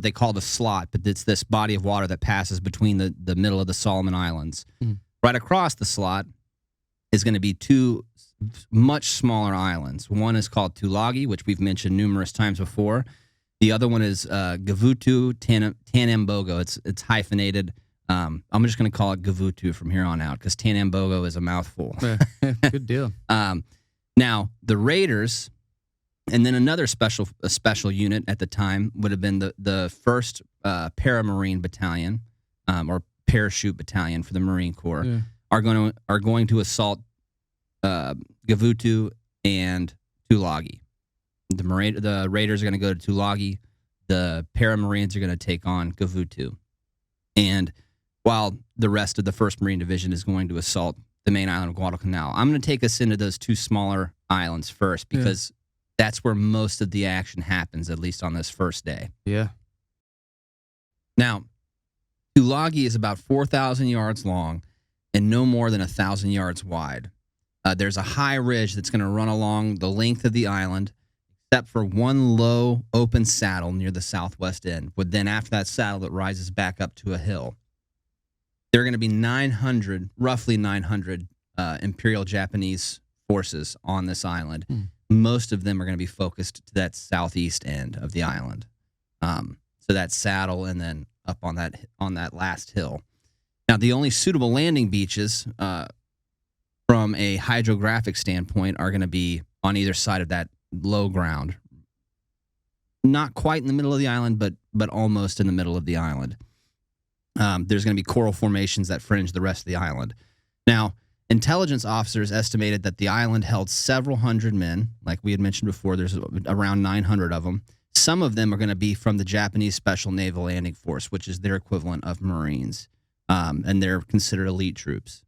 they call the slot, but it's this body of water that passes between the middle of the Solomon Islands. Right across the slot is going to be two much smaller islands. One is called Tulagi, which we've mentioned numerous times before. The other one is Gavutu Tanambogo. It's hyphenated. I'm just going to call it Gavutu from here on out, because Tanambogo is a mouthful. Good deal. Now, the Raiders, and then another special unit at the time would have been the 1st Paramarine Battalion, or Parachute Battalion for the Marine Corps, are going to assault Gavutu and Tulagi. The Raiders are going to go to Tulagi. The Paramarines are going to take on Gavutu. And while the rest of the 1st Marine Division is going to assault the main island of Guadalcanal, I'm going to take us into those two smaller islands first, because that's where most of the action happens, at least on this first day. Yeah. Now, Tulagi is about 4,000 yards long and no more than 1,000 yards wide. There's a high ridge that's going to run along the length of the island, except for one low open saddle near the southwest end. But then after that saddle, it rises back up to a hill. There are going to be roughly 900 Imperial Japanese forces on this island. Most of them are going to be focused to that southeast end of the island. So that saddle, and then up on that last hill. Now, the only suitable landing beaches from a hydrographic standpoint are going to be on either side of that low ground. Not quite in the middle of the island, but almost in the middle of the island. There's going to be coral formations that fringe the rest of the island. Now, intelligence officers estimated that the island held several hundred men. Like we had mentioned before, there's around 900 of them. Some of them are going to be from the Japanese Special Naval Landing Force, which is their equivalent of Marines, and they're considered elite troops.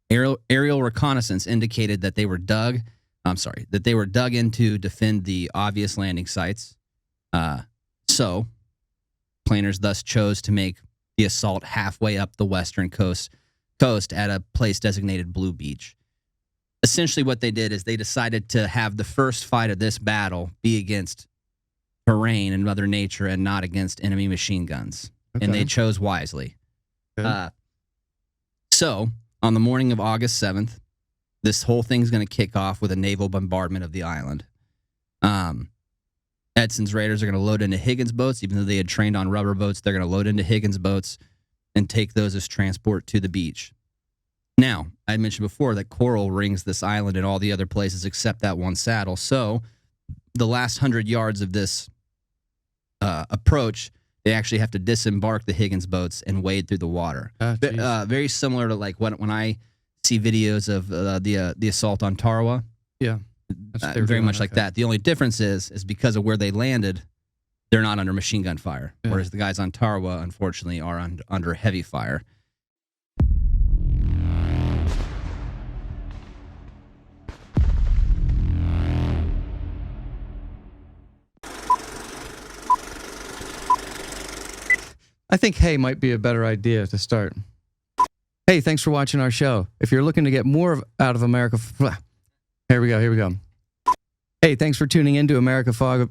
Aerial reconnaissance indicated that they were dug in to defend the obvious landing sites. So, planers thus chose to make the assault halfway up the western coast at a place designated Blue Beach. Essentially, what they did is they decided to have the first fight of this battle be against terrain and Mother Nature and not against enemy machine guns. Okay. And they chose wisely. Okay. So, on the morning of August 7th, this whole thing's going to kick off with a naval bombardment of the island. Edson's raiders are going to load into Higgins boats. Even though they had trained on rubber boats, they're going to load into Higgins boats and take those as transport to the beach. Now, I mentioned before that coral rings this island and all the other places except that one saddle. So the last 100 yards of this approach, they actually have to disembark the Higgins boats and wade through the water. Very similar to like when I see videos of the assault on Tarawa. Yeah. Very much like that. The only difference is because of where they landed, they're not under machine gun fire, whereas the guys on Tarawa, unfortunately, are under heavy fire. I think hey might be a better idea to start. Hey, thanks for watching our show. If you're looking to get more out of America... Here we go. Hey, thanks for tuning in to America Fog of...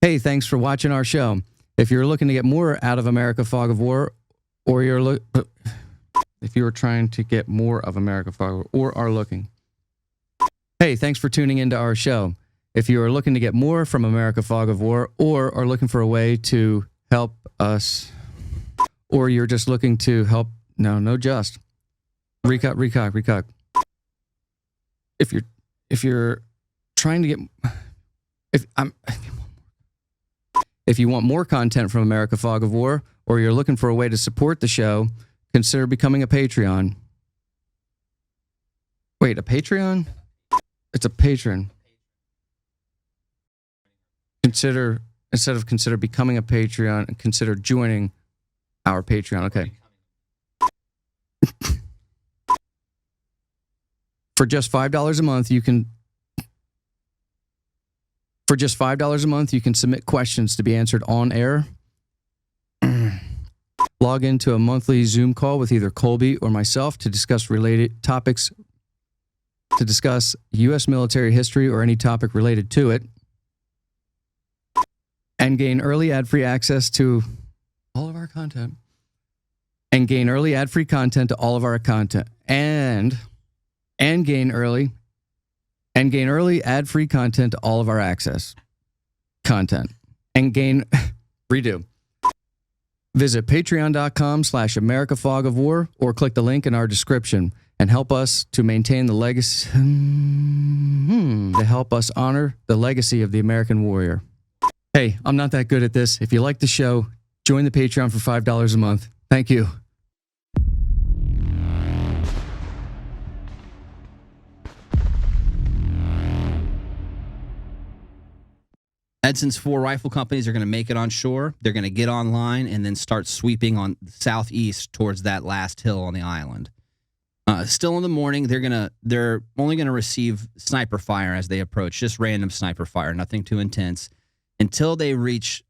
Hey, thanks for watching our show. If you're looking to get more out of America Fog of War, or if you're trying to get more of America Fog of War, or are looking... Hey, thanks for tuning into our show. If you are looking to get more from America Fog of War, or are looking for a way to help us, or you're just looking to help... No, just. Recut. If you're trying to get... If you want more content from America Fog of War, or you're looking for a way to support the show, consider becoming a Patreon. Wait, a Patreon? It's a patron. Instead of consider becoming a Patreon, consider joining our Patreon. Okay. For just $5 a month, you can... For just $5 a month, you can submit questions to be answered on air. Log into a monthly Zoom call with either Colby or myself to discuss related topics, to discuss U.S. military history or any topic related to it, and gain early ad-free access to all of our content. And gain early ad-free content to all of our content. And gain early ad-free content to all of our access content. And gain redo. Visit patreon.com/America Fog of War or click the link in our description and help us to maintain the legacy to help us honor the legacy of the American warrior. Hey, I'm not that good at this. If you like the show, join the Patreon for $5 a month. Thank you. Edson's 4 rifle companies are going to make it on shore. They're going to get online and then start sweeping on southeast towards that last hill on the island. Still in the morning, they're only going to receive sniper fire as they approach, just random sniper fire, nothing too intense, until they reach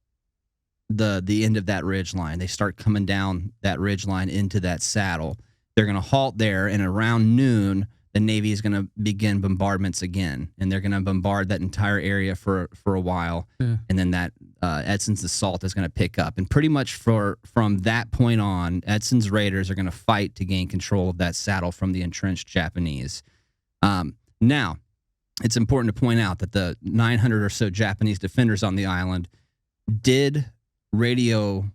the end of that ridge line. They start coming down that ridge line into that saddle. They're going to halt there, and around noon, the Navy is going to begin bombardments again, and they're going to bombard that entire area for a while, and then that Edson's assault is going to pick up. And pretty much from that point on, Edson's raiders are going to fight to gain control of that saddle from the entrenched Japanese. Now, it's important to point out that the 900 or so Japanese defenders on the island did radio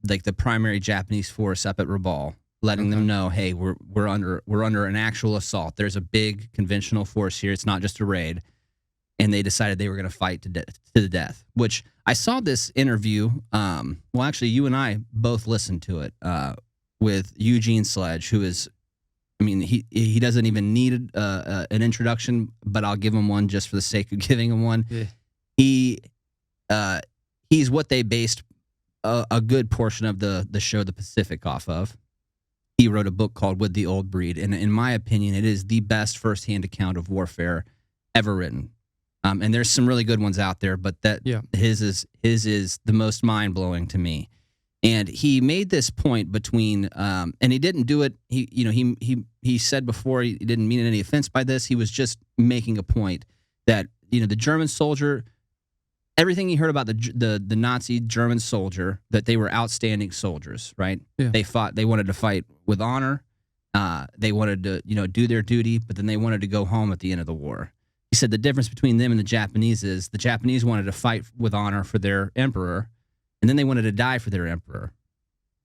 like the primary Japanese force up at Rabaul, letting them know, hey, we're under an actual assault. There's a big conventional force here. It's not just a raid. And they decided they were going to fight to the death, which I saw this interview. Well, actually, you and I both listened to it with Eugene Sledge, who is, I mean, he doesn't even need an introduction, but I'll give him one just for the sake of giving him one. Yeah. He's what they based a good portion of the show The Pacific off of. He wrote a book called With the Old Breed, and in my opinion, it is the best firsthand account of warfare ever written. And there's some really good ones out there, but his is the most mind blowing to me. And he made this point between, and he didn't do it. He said before he didn't mean any offense by this. He was just making a point that the German soldier, everything he heard about the Nazi German soldier, that they were outstanding soldiers, right? Yeah. They wanted to fight with honor. They wanted to do their duty, but then they wanted to go home at the end of the war. He said the difference between them and the Japanese is the Japanese wanted to fight with honor for their emperor, and then they wanted to die for their emperor.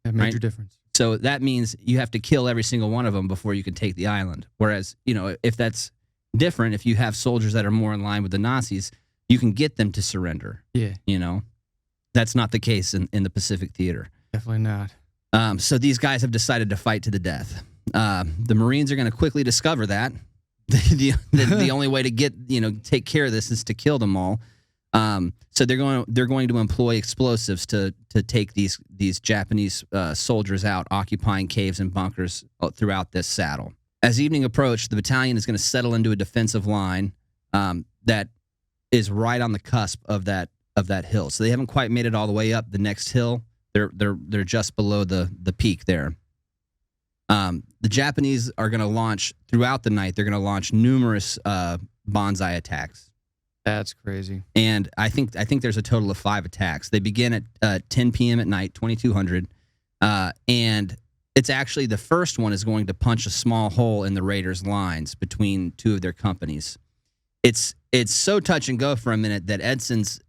A major difference. So that means you have to kill every single one of them before you can take the island. Whereas, if that's different, if you have soldiers that are more in line with the Nazis, you can get them to surrender. Yeah. That's not the case in the Pacific Theater. Definitely not. So these guys have decided to fight to the death. The Marines are going to quickly discover that. The only way to take care of this is to kill them all. So they're going to employ explosives to take these Japanese soldiers out, occupying caves and bunkers throughout this saddle. As evening approached, the battalion is going to settle into a defensive line that is right on the cusp of that hill. So they haven't quite made it all the way up the next hill. They're just below the peak there. The Japanese are going to launch throughout the night. They're going to launch numerous bonsai attacks. That's crazy. And I think there's a total of 5 attacks. They begin at 10 p.m. at night, 2200, and it's actually the first one is going to punch a small hole in the Raiders' lines between two of their companies. It's so touch and go for a minute that Edson's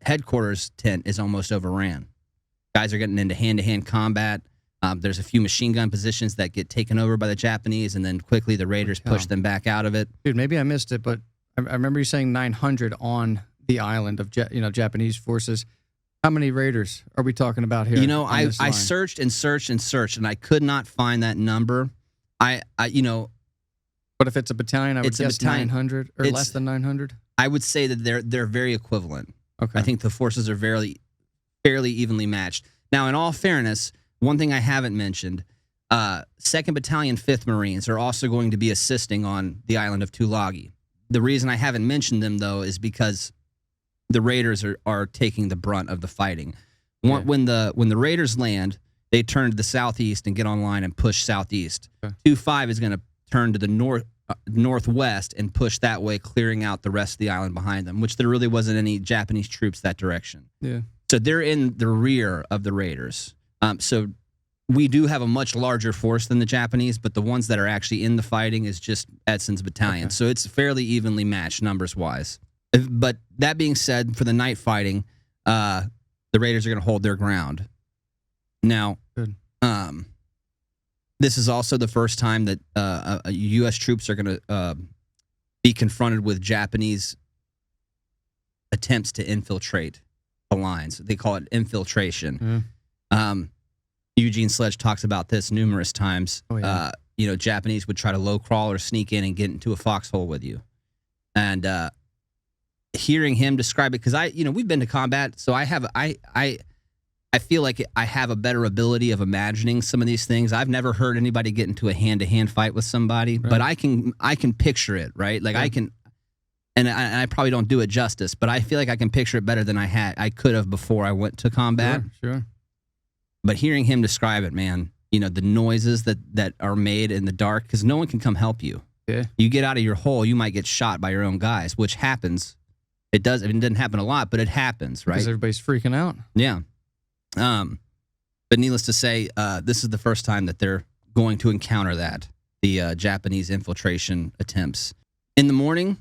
headquarters tent is almost overran. Guys are getting into hand-to-hand combat. There's a few machine gun positions that get taken over by the Japanese, and then quickly the Raiders push them back out of it. Dude, maybe I missed it, but I remember you saying 900 on the island of Japanese forces. How many Raiders are we talking about here? I searched and searched and searched, and I could not find that number. But if it's a battalion, I would guess 900 or less than 900. I would say that they're very equivalent. Okay. I think the forces are fairly evenly matched. Now, in all fairness, one thing I haven't mentioned, 2nd Battalion, 5th Marines are also going to be assisting on the island of Tulagi. The reason I haven't mentioned them, though, is because the Raiders are taking the brunt of the fighting. Yeah. When the Raiders land, they turn to the southeast and get online and push southeast. Okay. 2-5 is going to turn to the northwest and push that way, clearing out the rest of the island behind them, which there really wasn't any Japanese troops that direction. Yeah. So they're in the rear of the Raiders. So we do have a much larger force than the Japanese, but the ones that are actually in the fighting is just Edson's battalion. Okay. So it's fairly evenly matched numbers-wise. But that being said, for the night fighting, the Raiders are going to hold their ground. Now, good. This is also the first time that U.S. troops are going to be confronted with Japanese attempts to infiltrate the lines. They call it infiltration. Mm. Eugene Sledge talks about this numerous times. Oh, yeah. Japanese would try to low crawl or sneak in and get into a foxhole with you. And hearing him describe it, because we've been to combat, so I feel like I have a better ability of imagining some of these things. I've never heard anybody get into a hand-to-hand fight with somebody, right. But I can picture it, right? Like, yeah. I can, and I probably don't do it justice, but I feel like I can picture it better than I could have before I went to combat. Sure. But hearing him describe it, man, the noises that are made in the dark, because no one can come help you. Yeah. You get out of your hole, you might get shot by your own guys, which happens. It doesn't happen a lot, but it happens, right? Because everybody's freaking out. Yeah. But needless to say, this is the first time that they're going to encounter the Japanese infiltration attempts. In the morning,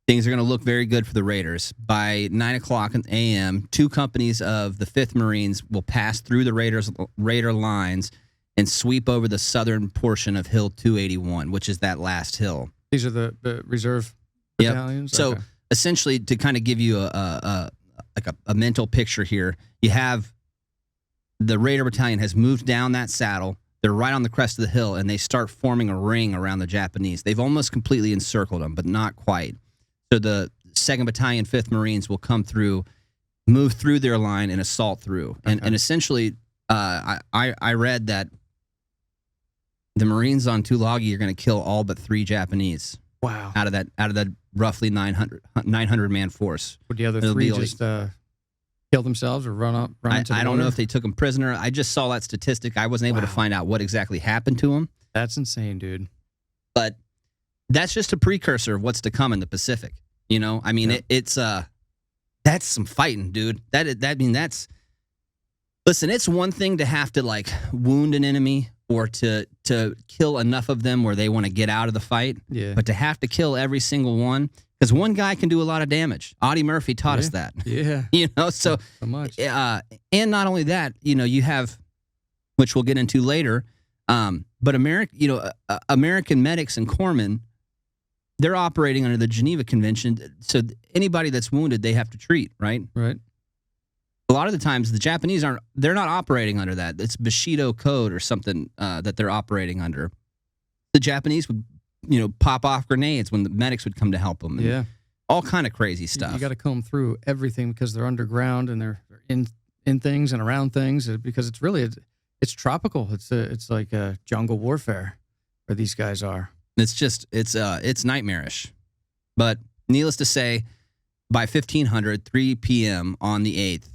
things are going to look very good for the Raiders. By 9 o'clock a.m., 2 companies of the 5th Marines will pass through the Raider lines and sweep over the southern portion of Hill 281, which is that last hill. These are the reserve battalions? Yep. So okay. Essentially, to kind of give you a like a mental picture here. You have the Raider Battalion has moved down that saddle. They're right on the crest of the hill, and they start forming a ring around the Japanese. They've almost completely encircled them, but not quite. So the 2nd Battalion, 5th Marines will come through, move through their line, and assault through. And essentially, I read that the Marines on Tulagi are going to kill all but 3 Japanese. Wow. Out of that roughly 900 man force. Would the other It'll 3 be just kill themselves or run into the I don't know water? if they took them prisoner. I just saw that statistic. I wasn't able to find out what exactly happened to them. That's insane, dude. But that's just a precursor of what's to come in the Pacific. You know, I mean, it's that's some fighting, dude. That's listen. It's one thing to have to like wound an enemy or to kill enough of them where they want to get out of the fight. Yeah. But to have to kill every single one, because one guy can do a lot of damage. Audie Murphy taught us that. Yeah. You know, so much. And not only that, you know, you have, which we'll get into later, but American medics and corpsmen, they're operating under the Geneva Convention. So anybody that's wounded, they have to treat, right? Right. A lot of the times, the Japanese they're not operating under that. It's Bushido code or something that they're operating under. The Japanese would, you know, pop off grenades when the medics would come to help them. Yeah. All kind of crazy stuff. You got to comb through everything because they're underground and they're in things and around things because it's really, it's tropical. It's like a jungle warfare where these guys are. It's nightmarish. But needless to say, by 1500, 3 p.m. on the 8th,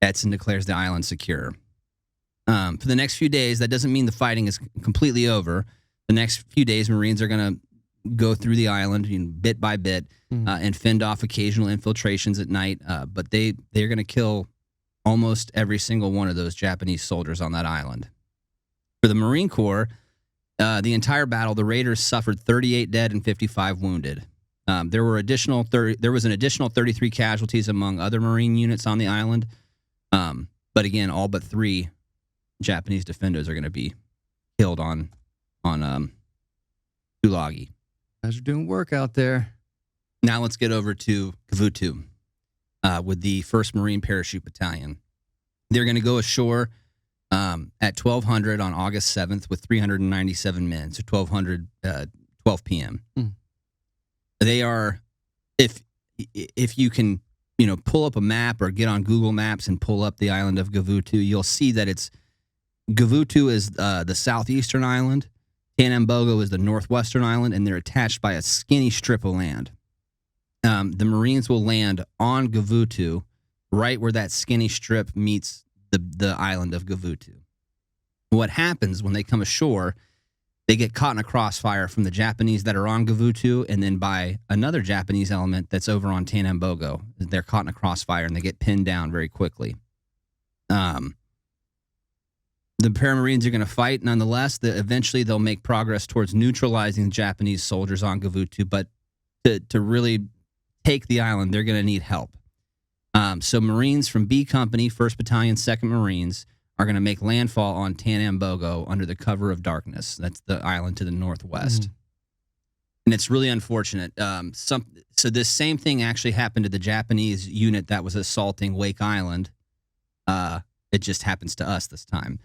Edson declares the island secure. For the next few days, that doesn't mean the fighting is completely over. The next few days, Marines are going to go through the island, you know, bit by bit, and fend off occasional infiltrations at night. But they're going to kill almost every single one of those Japanese soldiers on that island. For the Marine Corps, the entire battle, the Raiders suffered 38 dead and 55 wounded. There was an additional 33 casualties among other Marine units on the island. But again, all but 3 Japanese defenders are going to be killed on Tulagi. Guys are doing work out there. Now let's get over to Gavutu with the 1st Marine Parachute Battalion. They're going to go ashore at 1200 on August 7th with 397 men. So 12 p.m. They are, if you can, you know, pull up a map or get on Google Maps and pull up the island of Gavutu, you'll see that Gavutu is the southeastern island, Tanambogo is the northwestern island, and they're attached by a skinny strip of land. The Marines will land on Gavutu, right where that skinny strip meets the island of Gavutu. What happens when they come ashore, they get caught in a crossfire from the Japanese that are on Gavutu and then by another Japanese element that's over on Tanambogo. They're caught in a crossfire and they get pinned down very quickly. The Paramarines are going to fight nonetheless. Eventually they'll make progress towards neutralizing Japanese soldiers on Gavutu, but to really take the island, they're going to need help. So Marines from B Company, 1st Battalion, 2nd Marines, are going to make landfall on Tanambogo under the cover of darkness. That's the island to the northwest. And it's really unfortunate. So this same thing actually happened to the Japanese unit that was assaulting Wake Island. It just happens to us this time.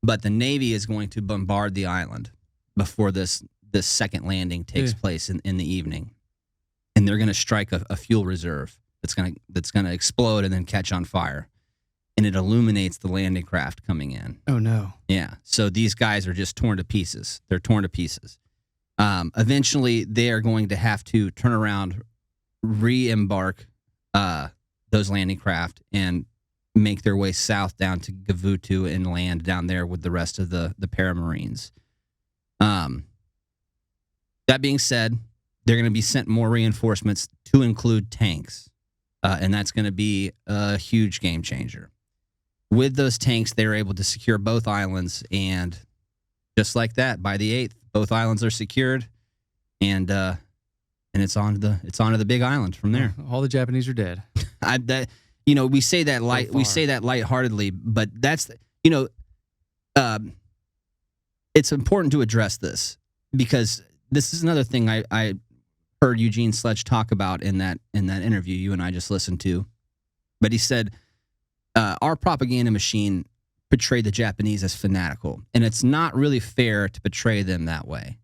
But the Navy is going to bombard the island before this second landing takes place in the evening. And they're going to strike a fuel reserve that's going to explode and then catch on fire. And it illuminates the landing craft coming in. Oh, no. Yeah. So these guys are just torn to pieces. They're torn to pieces. Eventually, they are going to have to turn around, re-embark those landing craft, and make their way south down to Gavutu and land down there with the rest of the Paramarines. That being said, they're going to be sent more reinforcements to include tanks. And that's going to be a huge game changer. With those tanks, they were able to secure both islands, and just like that, by the 8th, both islands are secured, and it's on to the big island from there. All the Japanese are dead. We say that lightheartedly, but that's it's important to address this because this is another thing I heard Eugene Sledge talk about in that interview you and I just listened to. But he said, our propaganda machine portrayed the Japanese as fanatical, and it's not really fair to portray them that way.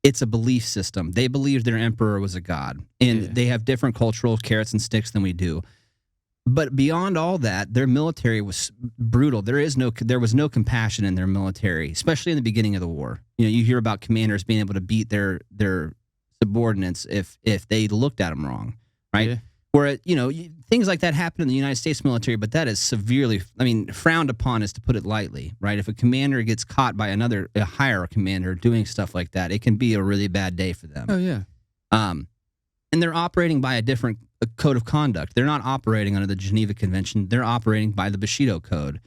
It's a belief system. They believed their emperor was a god, and they have different cultural carrots and sticks than we do. But beyond all that, their military was brutal. There was no compassion in their military, especially in the beginning of the war. You know, you hear about commanders being able to beat their subordinates if they looked at them wrong, right? Yeah. Where, you know, things like that happen in the United States military, but that is severely, frowned upon, is to put it lightly, right? If a commander gets caught by a higher commander doing stuff like that, it can be a really bad day for them. Oh, yeah. And they're operating by a different code of conduct. They're not operating under the Geneva Convention. They're operating by the Bushido Code,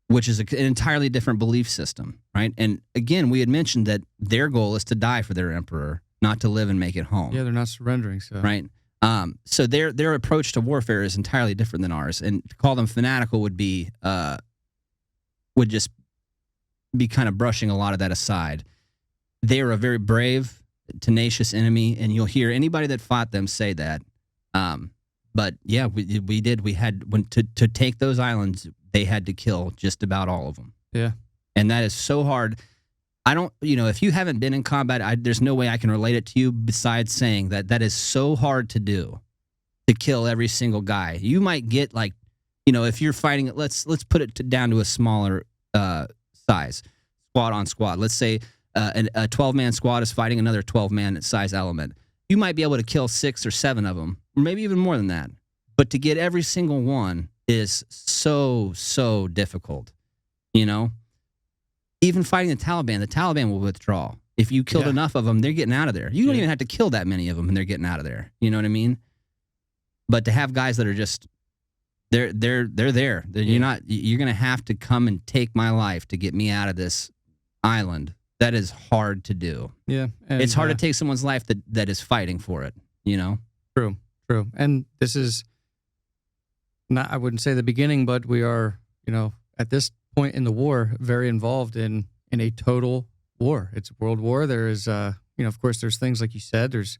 which is an entirely different belief system, right? And again, we had mentioned that their goal is to die for their emperor, not to live and make it home. Yeah, they're not surrendering. So Right. So their approach to warfare is entirely different than ours, and to call them fanatical would just be kind of brushing a lot of that aside. They are a very brave, tenacious enemy, and you'll hear anybody that fought them say that. But yeah, we did. We had to take those islands. They had to kill just about all of them. Yeah. And that is so hard. I don't, if you haven't been in combat, there's no way I can relate it to you besides saying that is so hard to do, to kill every single guy. You might get if you're fighting, let's put it down to a smaller size, squad on squad. Let's say a 12-man squad is fighting another 12-man size element. You might be able to kill 6 or 7 of them, or maybe even more than that. But to get every single one is so difficult, Even fighting the Taliban will withdraw. If you killed enough of them, they're getting out of there. You don't even have to kill that many of them, and they're getting out of there. You know what I mean? But to have guys that are just, they're there. You're going to have to come and take my life to get me out of this island. That is hard to do. Yeah. And, it's hard to take someone's life that is fighting for it, True. And this is not, I wouldn't say the beginning, but we are, at this point in the war, very involved in a total war. It's a world war. There is, of course, there's things like you said. There's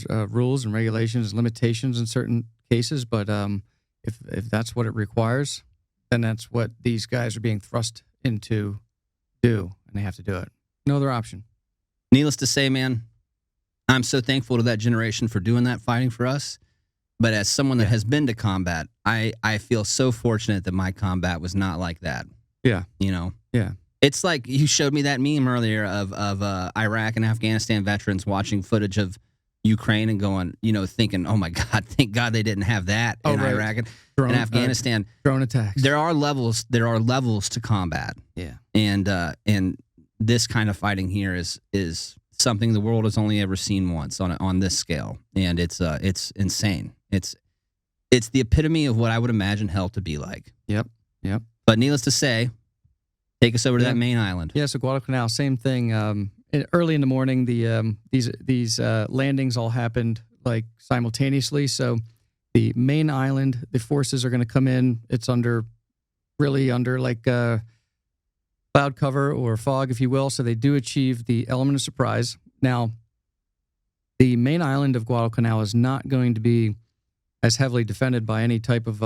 rules and regulations, limitations in certain cases. But if that's what it requires, then that's what these guys are being thrust into do, and they have to do it. No other option. Needless to say, man, I'm so thankful to that generation for doing that, fighting for us. But as someone that has been to combat, I feel so fortunate that my combat was not like that. Yeah. Yeah. It's like you showed me that meme earlier of Iraq and Afghanistan veterans watching footage of Ukraine and going, thinking, oh my God, thank God they didn't have that in Iraq and Afghanistan. Drone attacks. There are levels to combat. Yeah. And this kind of fighting here is something the world has only ever seen once on this scale. And it's insane. It's the epitome of what I would imagine hell to be like. Yep. But needless to say, take us over to that main island. Yeah, so Guadalcanal, same thing. Early in the morning, these landings all happened like simultaneously. So the main island, the forces are going to come in. It's under like cloud cover or fog, if you will. So they do achieve the element of surprise. Now, the main island of Guadalcanal is not going to be as heavily defended by any type of,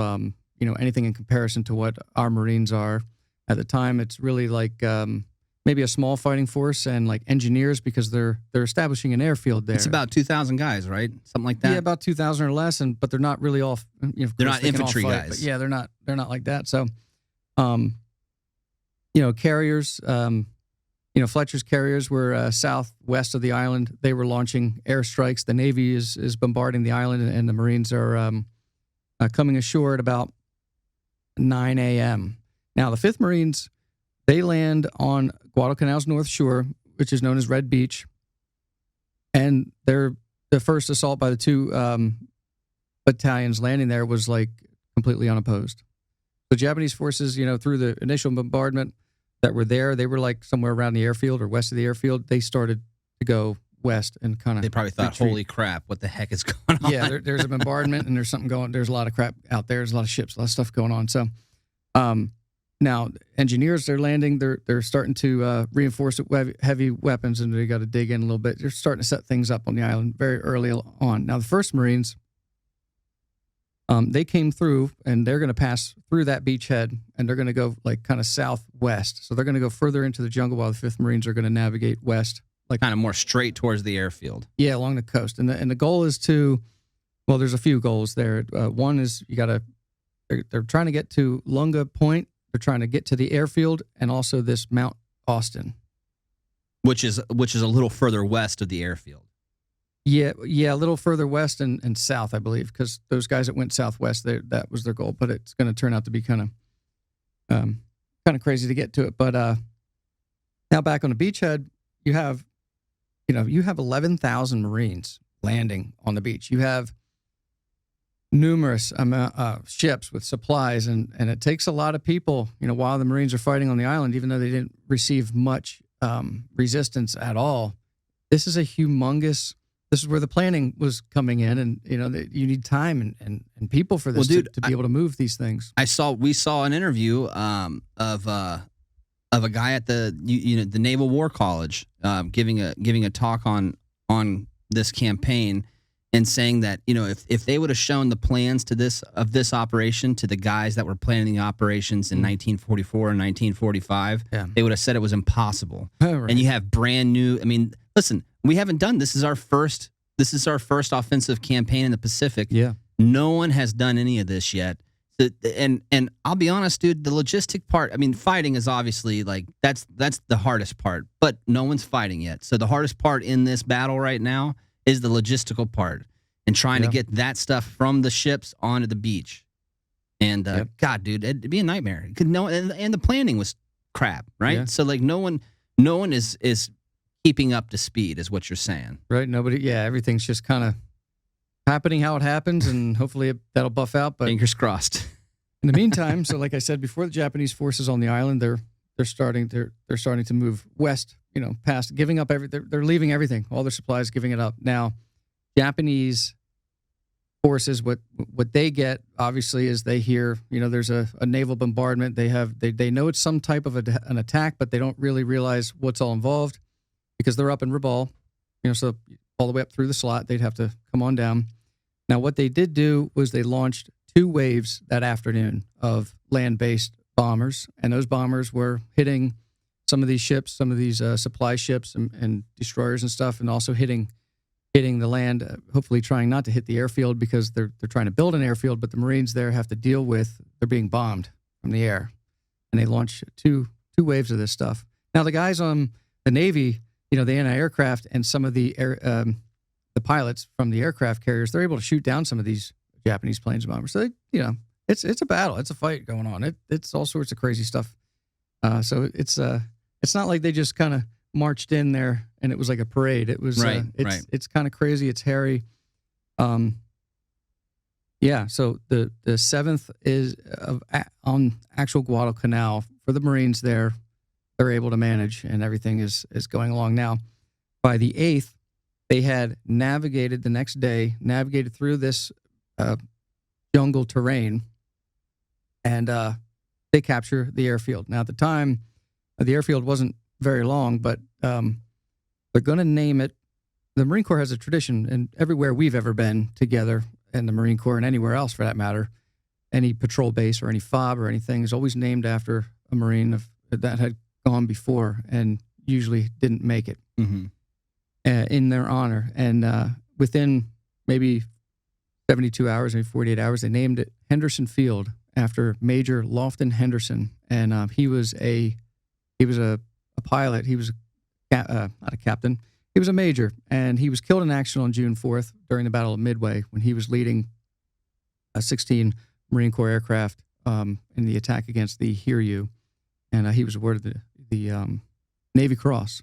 anything in comparison to what our Marines are. At the time, it's really like maybe a small fighting force and like engineers, because they're establishing an airfield there. It's about 2,000 guys, right? Something like that. Yeah, about 2,000 or less, but they're not really all. They're not infantry guys. But yeah, they're not like that. So, carriers. Fletcher's carriers were southwest of the island. They were launching airstrikes. The Navy is bombarding the island, and the Marines are coming ashore at about 9 a.m. Now, the 5th Marines, they land on Guadalcanal's north shore, which is known as Red Beach, and the first assault by the 2 battalions landing there was like completely unopposed. The Japanese forces, through the initial bombardment that were there, they were like somewhere around the airfield or west of the airfield. They started to go west and kind of. They probably thought, "Holy crap, what the heck is going on?" Yeah, there's a bombardment and there's something going. There's a lot of crap out there. There's a lot of ships, a lot of stuff going on. So, now engineers, they're landing. They're starting to reinforce it with heavy weapons, and they got to dig in a little bit. They're starting to set things up on the island very early on. Now, the 1st Marines, They came through, and they're going to pass through that beachhead, and they're going to go like kind of southwest. So they're going to go further into the jungle while the 5th Marines are going to navigate west, like Kind of more straight towards the airfield. yeah, along the coast. And the goal is to, well, there's a few goals there. One is they're trying to get to Lunga Point. They're trying to get to the airfield and also this Mount Austin. Which is a little further west of the airfield. Yeah, a little further west and south, I believe, because those guys that went southwest, that was their goal. But it's going to turn out to be kind of crazy to get to it. But now back on the beachhead, you have 11,000 Marines landing on the beach. You have numerous ships with supplies, and it takes a lot of people. While the Marines are fighting on the island, even though they didn't receive much resistance at all, this is a humongous. This is where the planning was coming in, and you need time and people for this to be able to move these things. We saw an interview of a guy at the Naval War College giving a talk on this campaign, and saying that if they would have shown the plans to this operation to the guys that were planning the operations in 1944 and 1945, they would have said it was impossible. Right. And you have brand new. I mean, listen, we haven't done this. This is our first offensive campaign in the Pacific. Yeah, no one has done any of this yet. And I'll be honest, dude, the logistic part, I mean, fighting is obviously like that's the hardest part, but no one's fighting yet. So the hardest part in this battle right now is the logistical part and trying to get that stuff from the ships onto the beach. And God, dude, it'd be a nightmare. And the planning was crap, right? Yeah. So like no one is keeping up to speed, is what you're saying, right. Nobody. Yeah, everything's just kind of happening how it happens, and hopefully that'll buff out. But fingers crossed. in the meantime, so like I said before, the Japanese forces on the island, they're starting to move west. Past giving up they're leaving everything, all their supplies, giving it up. Now, Japanese forces, what they get obviously is they hear there's a naval bombardment. They know it's some type of an attack, but they don't really realize what's all involved because they're up in Rabaul, so all the way up through the slot, they'd have to come on down. Now, what they did do was they launched 2 waves that afternoon of land-based bombers, and those bombers were hitting some of these ships, some of these supply ships and destroyers and stuff, and also hitting the land, hopefully trying not to hit the airfield because they're trying to build an airfield, but the Marines there have to deal with they're being bombed from the air. And they launched two waves of this stuff. Now, the guys on the Navy, the anti-aircraft and some of the the pilots from the aircraft carriers, they're able to shoot down some of these Japanese planes and bombers. So, it's a battle. It's a fight going on. It's all sorts of crazy stuff. So it's not like they just kind of marched in there and it was like a parade. It was it's kind of crazy. It's hairy. So the 7th is on actual Guadalcanal for the Marines there. They're able to manage and everything is going along. Now, by the 8th, they had navigated through this jungle terrain, and they capture the airfield. Now, at the time, the airfield wasn't very long, but they're going to name it. The Marine Corps has a tradition, and everywhere we've ever been together, in the Marine Corps and anywhere else for that matter, any patrol base or any FOB or anything is always named after a Marine that had gone before and usually didn't make it in their honor. And within maybe 72 hours, maybe 48 hours, they named it Henderson Field after Major Lofton Henderson. And he was a pilot. He was not a captain. He was a major, and he was killed in action on June 4th during the Battle of Midway when he was leading 16 Marine Corps aircraft in the attack against the Hiryu. And he was awarded the Navy Cross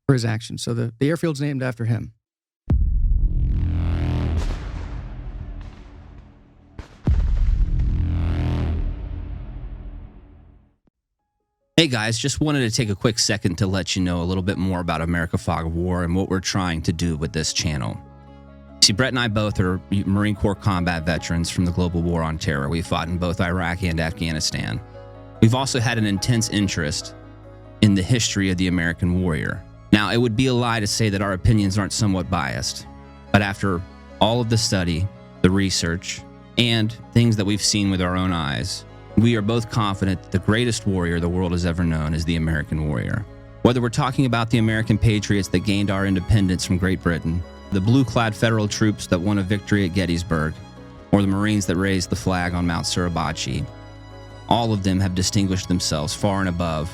for his actions. So the airfield's named after him. Hey guys, just wanted to take a quick second to let you know a little bit more about America Fog of War and what we're trying to do with this channel. See, Brett and I both are Marine Corps combat veterans from the global war on terror. We fought in both Iraq and Afghanistan. We've also had an intense interest in the history of the American warrior. Now, it would be a lie to say that our opinions aren't somewhat biased, but after all of the study, the research, and things that we've seen with our own eyes, we are both confident that the greatest warrior the world has ever known is the American warrior. Whether we're talking about the American patriots that gained our independence from Great Britain, the blue-clad federal troops that won a victory at Gettysburg, or the Marines that raised the flag on Mount Suribachi, all of them have distinguished themselves far and above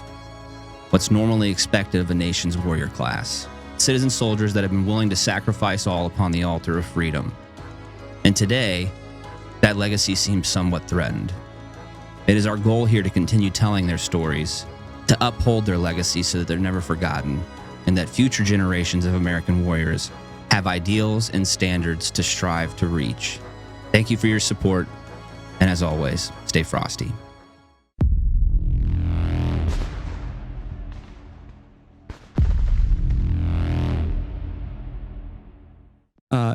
what's normally expected of a nation's warrior class. Citizen soldiers that have been willing to sacrifice all upon the altar of freedom. And today, that legacy seems somewhat threatened. It is our goal here to continue telling their stories, to uphold their legacy so that they're never forgotten, and that future generations of American warriors have ideals and standards to strive to reach. Thank you for your support, and as always, stay frosty.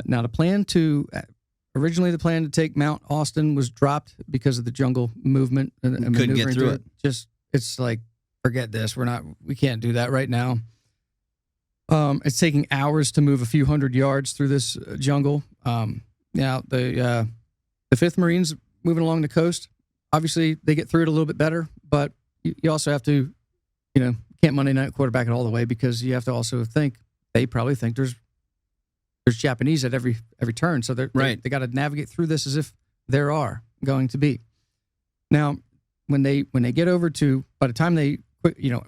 Now, originally the plan to take Mount Austin was dropped because of the jungle movement and Couldn't get maneuvering through it. It's like, forget this. We can't do that right now. It's taking hours to move a few hundred yards through this jungle. Now the 5th Marines moving along the coast, obviously they get through it a little bit better, but you also have to, can't Monday night quarterback it all the way, because you have to also they probably think there's Japanese at every turn. So they got to navigate through this as if there are going to be. Now, when they get over to, by the time they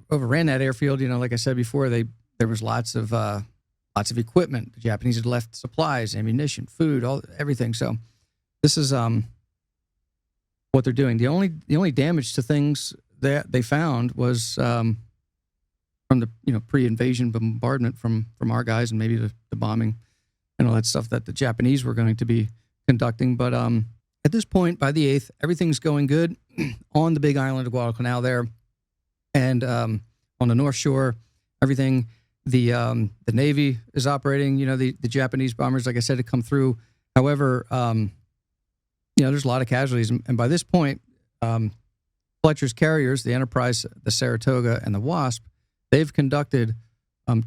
overran that airfield, like I said before, there was lots of equipment. The Japanese had left supplies, ammunition, food, everything. So this is what they're doing. The only damage to things that they found was from the pre-invasion bombardment from our guys, and maybe the bombing and all that stuff that the Japanese were going to be conducting. But at this point, by the 8th, everything's going good on the big island of Guadalcanal there, and on the North Shore, everything. The Navy is operating. The Japanese bombers, like I said, had come through. However, there's a lot of casualties, and by this point, Fletcher's carriers, the Enterprise, the Saratoga, and the Wasp, they've conducted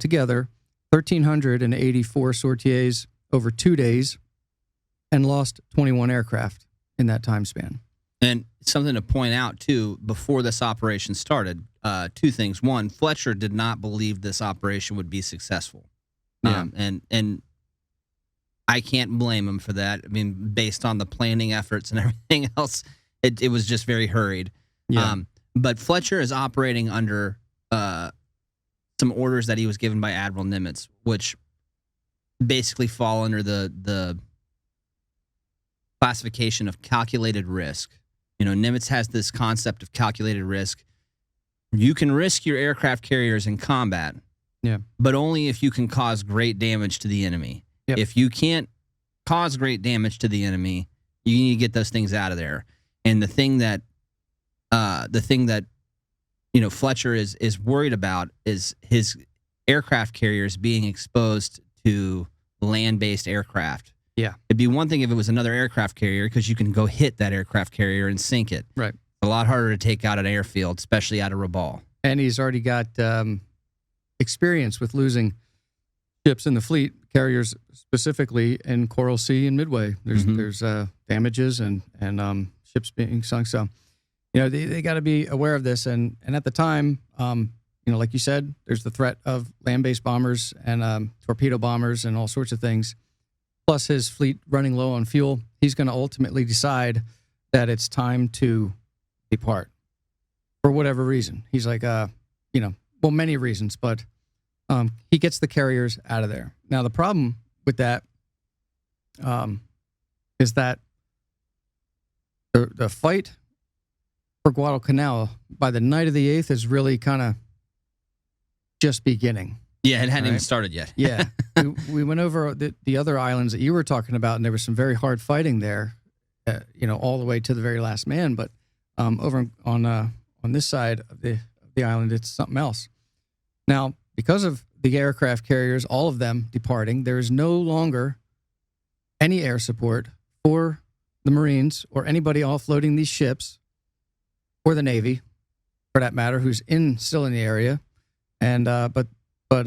together 1,384 sorties over 2 days and lost 21 aircraft in that time span. And something to point out, too, before this operation started, 2 things. One, Fletcher did not believe this operation would be successful. Yeah. And I can't blame him for that. I mean, based on the planning efforts and everything else, it was just very hurried. Yeah. But Fletcher is operating under some orders that he was given by Admiral Nimitz, which basically fall under the classification of calculated risk. Nimitz has this concept of calculated risk. You can risk your aircraft carriers in combat, but only if you can cause great damage to the enemy. Yep. If you can't cause great damage to the enemy, you need to get those things out of there. And the thing that Fletcher is worried about is his aircraft carriers being exposed to land-based aircraft. Yeah. It'd be one thing if it was another aircraft carrier, because you can go hit that aircraft carrier and sink it. Right. A lot harder to take out an airfield, especially out of Rabaul. And he's already got experience with losing ships in the fleet, carriers specifically in Coral Sea and Midway. There's damages and ships being sunk. So, they got to be aware of this. And at the time, like you said, there's the threat of land-based bombers and torpedo bombers and all sorts of things. Plus his fleet running low on fuel. He's going to ultimately decide that it's time to depart for whatever reason. He's like, many reasons, but he gets the carriers out of there. Now, the problem with that is that the fight for Guadalcanal by the night of the 8th is really kind of just beginning. Yeah, it hadn't even started yet. Yeah. We went over the other islands that you were talking about, and there was some very hard fighting there, all the way to the very last man. But over on this side of the island, it's something else. Now, because of the aircraft carriers, all of them departing, there is no longer any air support for the Marines or anybody offloading these ships, or the Navy, for that matter, who's still in the area. And but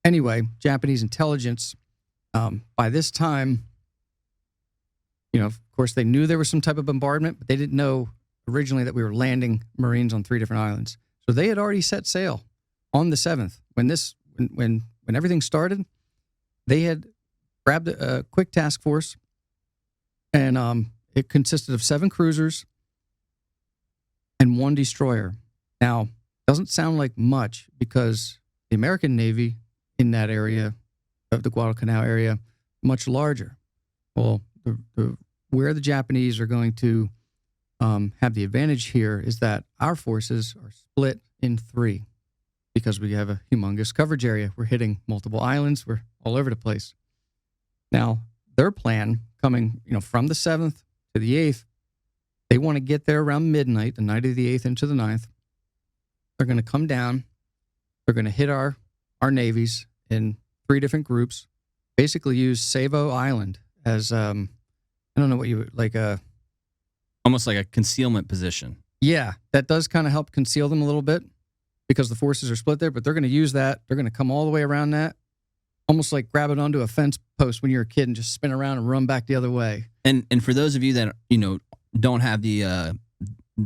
anyway, Japanese intelligence by this time Of course, they knew there was some type of bombardment, but they didn't know originally that we were landing Marines on 3 different islands. So they had already set sail on the 7th. When everything started, they had grabbed a quick task force, and it consisted of 7 cruisers and 1 destroyer. Now, doesn't sound like much because the American Navy in that area of the Guadalcanal area, much larger. Well, where the Japanese are going to have the advantage here is that our forces are split in 3 because we have a humongous coverage area. We're hitting multiple islands. We're all over the place. Now, their plan coming, from the 7th to the 8th, they want to get there around midnight, the night of the 8th into the 9th. They're going to come down. They're going to hit our navies in 3 different groups, basically use Savo Island as, I don't know what you would, like almost like a concealment position. Yeah, that does kind of help conceal them a little bit because the forces are split there, but they're going to use that. They're going to come all the way around that, almost like grab it onto a fence post when you're a kid and just spin around and run back the other way. And for those of you that, don't have the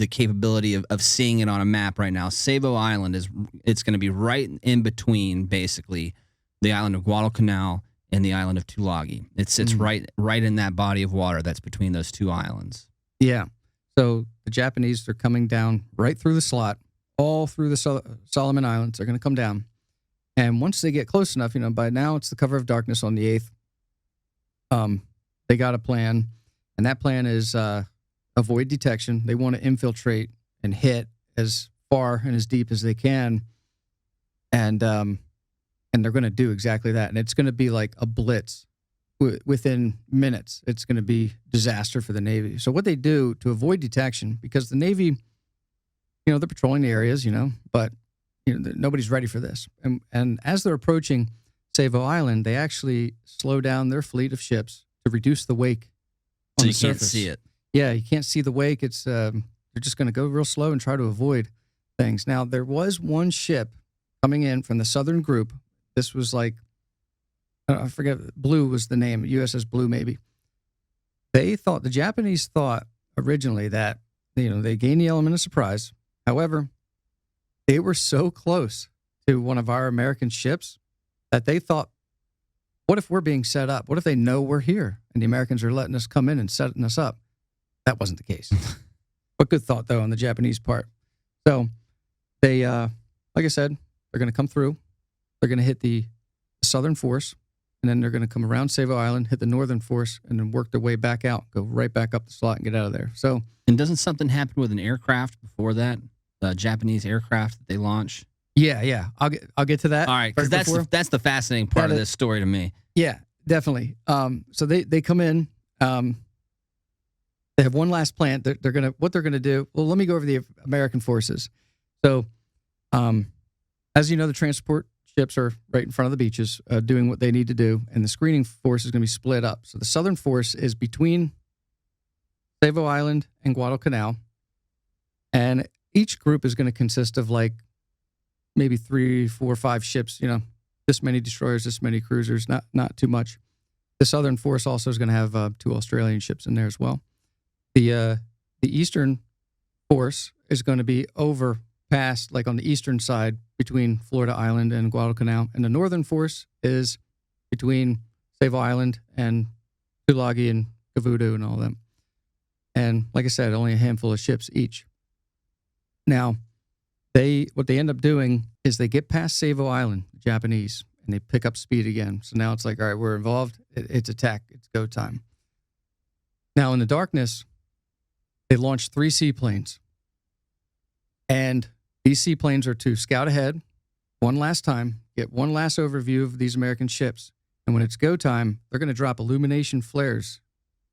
capability of seeing it on a map right now, Savo Island it's going to be right in between basically the island of Guadalcanal and the island of Tulagi. It sits right in that body of water that's between those 2 islands. Yeah. So the Japanese are coming down right through the slot, all through the Solomon Islands. They're going to come down. And once they get close enough, by now it's the cover of darkness on the 8th. They got a plan, and that plan is avoid detection. They want to infiltrate and hit as far and as deep as they can. And they're going to do exactly that. And it's going to be like a blitz within minutes. It's going to be disaster for the Navy. So what they do to avoid detection, because the Navy, they're patrolling the areas, but nobody's ready for this. And as they're approaching Savo Island, they actually slow down their fleet of ships to reduce the wake on the surface. So you can't see it. Yeah, you can't see the wake. It's they're just going to go real slow and try to avoid things. Now, there was one ship coming in from the southern group. This was like, I forget, Blue was the name, USS Blue maybe. The Japanese thought originally that, they gained the element of surprise. However, they were so close to one of our American ships that they thought, what if we're being set up? What if they know we're here and the Americans are letting us come in and setting us up? That wasn't the case. But good thought, though, on the Japanese part. So they, like I said, they're going to come through. They're going to hit the southern force, and then they're going to come around Savo Island, hit the northern force, and then work their way back out, go right back up the slot and get out of there. So, and doesn't something happen with an aircraft before that? The Japanese aircraft that they launch? Yeah. I'll get to that. All right, because that's the fascinating part of this story to me. Yeah, definitely. So they come in. They have one last plan. What they're gonna do. Well, let me go over the American forces. So, as you know, the transport ships are right in front of the beaches, doing what they need to do, and the screening force is going to be split up. So the southern force is between Savo Island and Guadalcanal, and each group is going to consist of like maybe 3, 4, 5 ships. This many destroyers, this many cruisers. Not too much. The southern force also is going to have 2 Australian ships in there as well. The eastern force is going to be over past, like on the eastern side between Florida Island and Guadalcanal, and the northern force is between Savo Island and Tulagi and Gavudu and all them. And like I said, only a handful of ships each. Now, what they end up doing is they get past Savo Island, the Japanese, and they pick up speed again. So now it's like, all right, we're involved. It's attack. It's go time. Now, in the darkness, they launched 3 seaplanes. And these seaplanes are to scout ahead one last time, get one last overview of these American ships. And when it's go time, they're going to drop illumination flares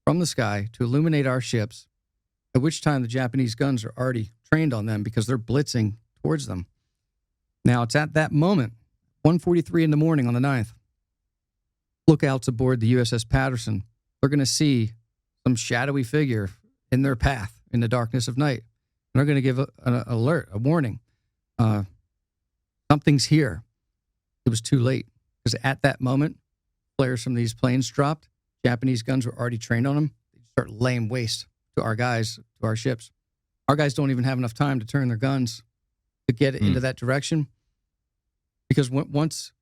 from the sky to illuminate our ships, at which time the Japanese guns are already trained on them because they're blitzing towards them. Now, it's at that moment, 1:43 in the morning on the 9th, lookouts aboard the USS Patterson, they're going to see some shadowy figure in their path in the darkness of night. And they're going to give an alert, a warning. Something's here. It was too late because at that moment, flares from these planes dropped. Japanese guns were already trained on them. They start laying waste to our guys, to our ships. Our guys don't even have enough time to turn their guns to get into that direction, because once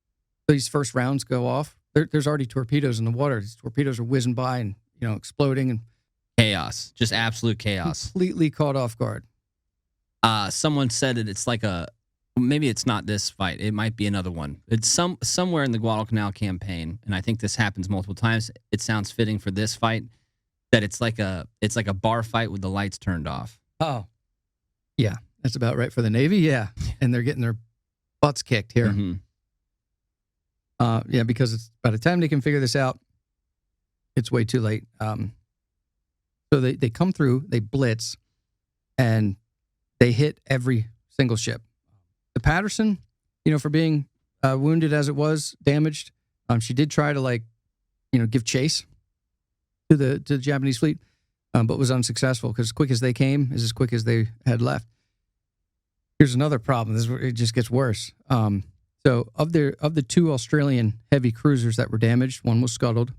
these first rounds go off, there's already torpedoes in the water. These torpedoes are whizzing by and exploding, and Chaos, just absolute chaos. completely caught off guard. Someone said it's like maybe it's not this fight. It might be another one. It's somewhere in the Guadalcanal campaign, and I think this happens multiple times. It sounds fitting for this fight that it's like a bar fight with the lights turned off. Oh, yeah, that's about right for the Navy. Yeah, and they're getting their butts kicked here. Mm-hmm. Yeah, because it's by the time they can figure this out, it's way too late. So they come through, they blitz, and they hit every single ship. The Patterson, for being wounded as it was, damaged, she did try to give chase to the Japanese fleet, but was unsuccessful, because as quick as they came is as quick as they had left. Here's another problem. It just gets worse. So of the 2 Australian heavy cruisers that were damaged, one was scuttled.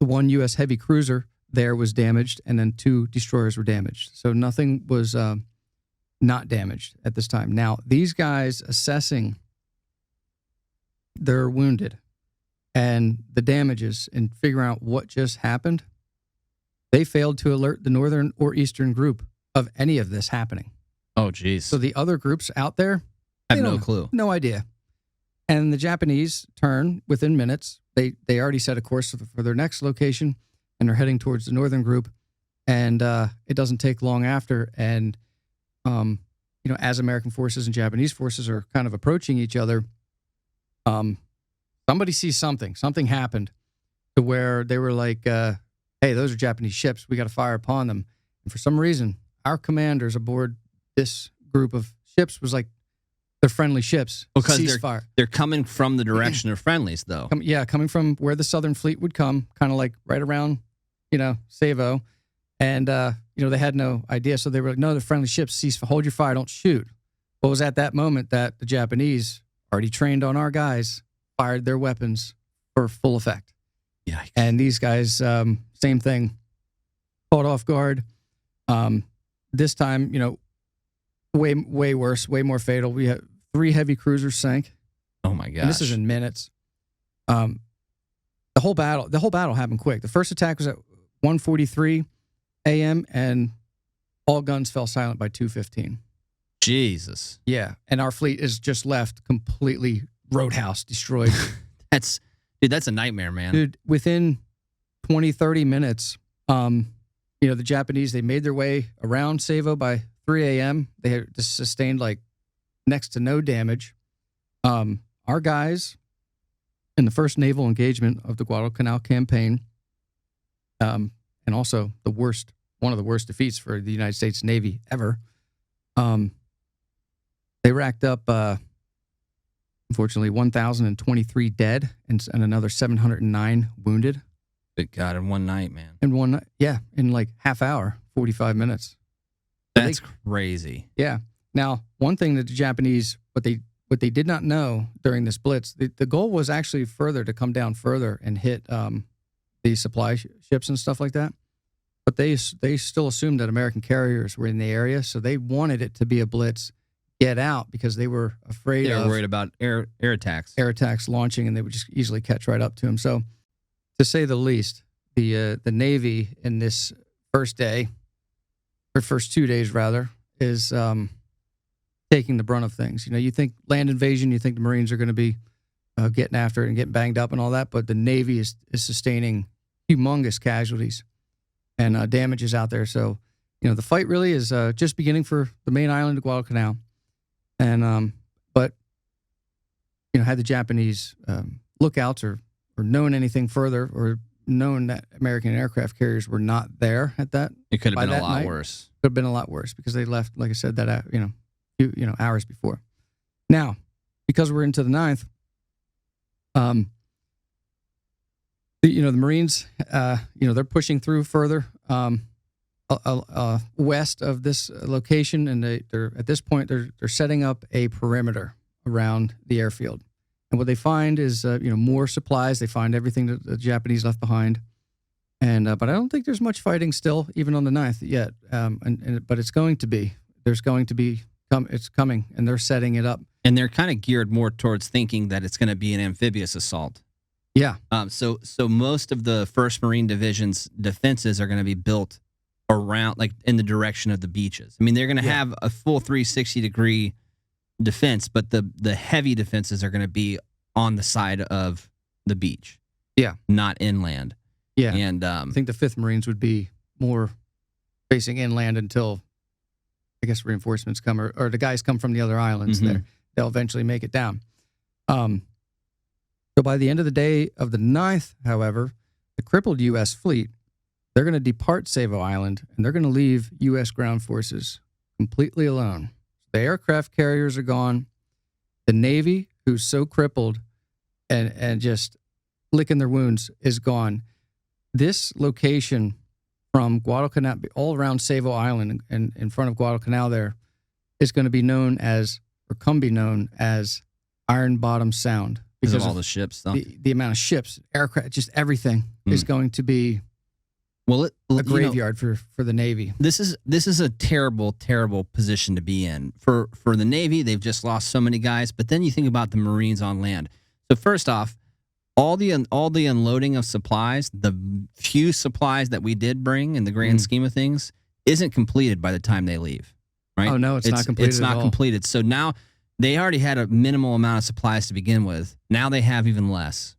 The 1 U.S. heavy cruiser there was damaged, and then 2 destroyers were damaged. So nothing was not damaged at this time. Now, these guys assessing their wounded and the damages and figuring out what just happened, they failed to alert the northern or eastern group of any of this happening. Oh, geez. So the other groups out there I have no clue. No idea. And the Japanese turn within minutes. They already set a course for their next location, and they're heading towards the northern group. And it doesn't take long after. And, as American forces and Japanese forces are kind of approaching each other, somebody sees something. Something happened to where they were like, hey, those are Japanese ships. We got to fire upon them. And for some reason, our commanders aboard this group of ships was like, they're friendly ships. Because ceasefire. They're coming from the direction of friendlies, though. Coming from where the Southern Fleet would come, kind of like right around, Savo. And, they had no idea. So they were like, no, they're friendly ships. Cease, hold your fire, don't shoot. Well, it was at that moment that the Japanese, already trained on our guys, fired their weapons for full effect. Yikes. And these guys, same thing, caught off guard. This time, way worse, way more fatal. We had 3 heavy cruisers sank. Oh my gosh. And this is in minutes. The whole battle happened quick. The first attack was at 1:43 a.m. and all guns fell silent by 2:15. Jesus. Yeah, and our fleet is just left completely roadhouse destroyed. That's a nightmare, man. Dude, within 20, 30 minutes, the Japanese, they made their way around Savo by 3 a.m. They had sustained next to no damage. Our guys in the first naval engagement of the Guadalcanal campaign, and also one of the worst defeats for the United States Navy ever, they racked up, unfortunately, 1,023 dead and another 709 wounded. Good God, in one night, man. In half hour, 45 minutes. That's crazy. Yeah. Now, one thing that the Japanese, what they did not know during this blitz, the goal was actually to come down further and hit the supply ships and stuff like that. But they still assumed that American carriers were in the area, so they wanted it to be a blitz, get out, because they were afraid They were worried about air attacks. Air attacks launching, and they would just easily catch right up to them. So, to say the least, the Navy in this first 2 days rather, is taking the brunt of things. You think land invasion, you think the Marines are going to be getting after it and getting banged up and all that, but the Navy is sustaining humongous casualties and damages out there. So, the fight really is just beginning for the main island of Guadalcanal. And but had the Japanese lookouts or known anything further, or known that American aircraft carriers were not there at that, it could have been a lot worse. Could have been a lot worse, because they left, like I said, that few hours before. Now, because we're into the 9th, the Marines, they're pushing through further west of this location, and they're at this point they're setting up a perimeter around the airfield. And what they find is more supplies. They find everything that the Japanese left behind, And but I don't think there's much fighting still, even on the 9th yet. But it's going to be. There's going to be. It's coming, and they're setting it up. And they're kind of geared more towards thinking that it's going to be an amphibious assault. Yeah. So most of the 1st Marine Division's defenses are going to be built around, like in the direction of the beaches. I mean, they're going to have a full 360-degree defense, but the heavy defenses are going to be on the side of the beach. Yeah. Not inland. Yeah. And I think the 5th Marines would be more facing inland until, I guess, reinforcements come or the guys come from the other islands. They'll eventually make it down. So by the end of the day of the 9th, however, the crippled U.S. fleet, they're going to depart Savo Island, and they're going to leave U.S. ground forces completely alone. The aircraft carriers are gone. The Navy, who's so crippled and just licking their wounds, is gone. This location from Guadalcanal, all around Savo Island and in front of Guadalcanal there, is going to be known as, or come be known as, Iron Bottom Sound. Because of all the ships, though. The amount of ships, aircraft, just everything is going to be a graveyard for the Navy. This is a terrible, terrible position to be in. For the Navy, they've just lost so many guys, but then you think about the Marines on land. So first off, all the unloading of supplies, the few supplies that we did bring in the grand scheme of things, isn't completed by the time they leave. Right? Oh no, it's not completed. It's not completed. So now they already had a minimal amount of supplies to begin with. Now they have even less.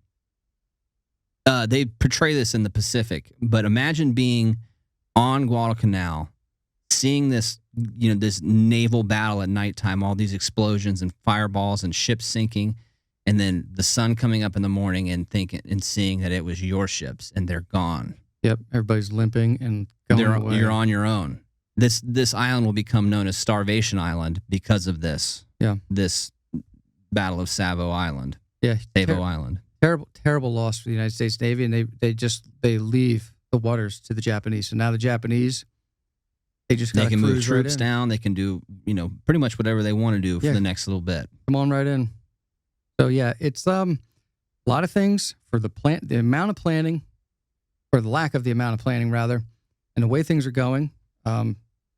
They portray this in the Pacific, but imagine being on Guadalcanal, seeing this, this naval battle at nighttime, all these explosions and fireballs and ships sinking, and then the sun coming up in the morning and seeing that it was your ships and they're gone. Yep, everybody's limping and going away. You're on your own. This island will become known as Starvation Island because of this. Yeah. This Battle of Savo Island. Yeah. Savo Island. Terrible loss for the United States Navy, and they leave the waters to the Japanese. So now the Japanese, they can move troops down. They can do pretty much whatever they want to do for the next little bit. Come on right in. So yeah, it's a lot of things for the amount of planning, or the lack of the amount of planning rather, and the way things are going.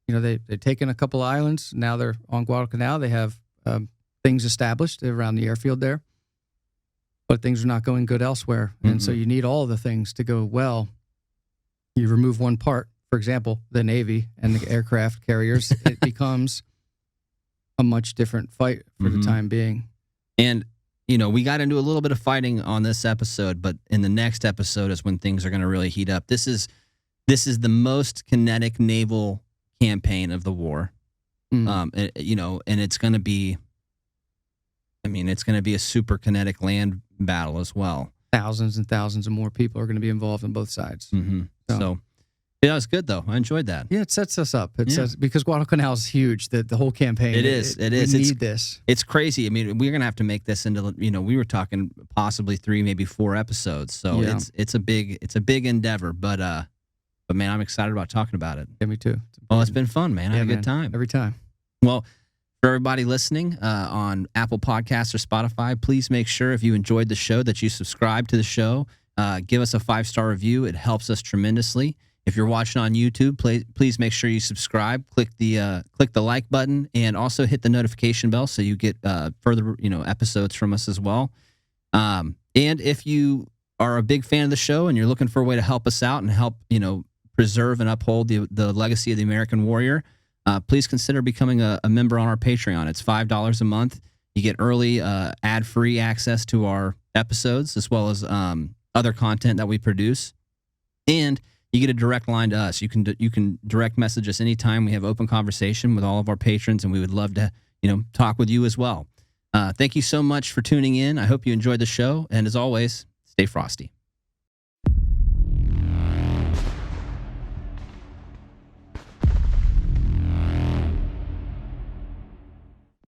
They've taken a couple of islands. Now they're on Guadalcanal. They have things established around the airfield there. But things are not going good elsewhere. And so you need all of the things to go well. You remove one part, for example, the Navy and the aircraft carriers, it becomes a much different fight for the time being. And, we got into a little bit of fighting on this episode, but in the next episode is when things are going to really heat up. This is the most kinetic naval campaign of the war. And it's going to be, it's going to be a super kinetic land battle as well. Thousands and thousands of more people are going to be involved on both sides. So it was good, though. I enjoyed that. Yeah, it sets us up. It says, because Guadalcanal is huge, the whole campaign. It is. We need this. It's crazy. We're going to have to make this into, we were talking possibly 3, maybe 4 episodes. So it's a big endeavor, but man, I'm excited about talking about it. Yeah, me too. Well, it's been fun, man. I had a good time. Every time. Well, for everybody listening on Apple Podcasts or Spotify, please make sure if you enjoyed the show that you subscribe to the show. Give us a 5-star review. It helps us tremendously. If you're watching on YouTube, please make sure you subscribe. Click the like button, and also hit the notification bell so you get further episodes from us as well. And if you are a big fan of the show and you're looking for a way to help us out and help preserve and uphold the legacy of the American warrior, please consider becoming a member on our Patreon. It's $5 a month. You get early ad-free access to our episodes, as well as other content that we produce, and you get a direct line to us. You can direct message us anytime. We have open conversation with all of our patrons, and we would love to talk with you as well. Thank you so much for tuning in. I hope you enjoyed the show, and as always, stay frosty.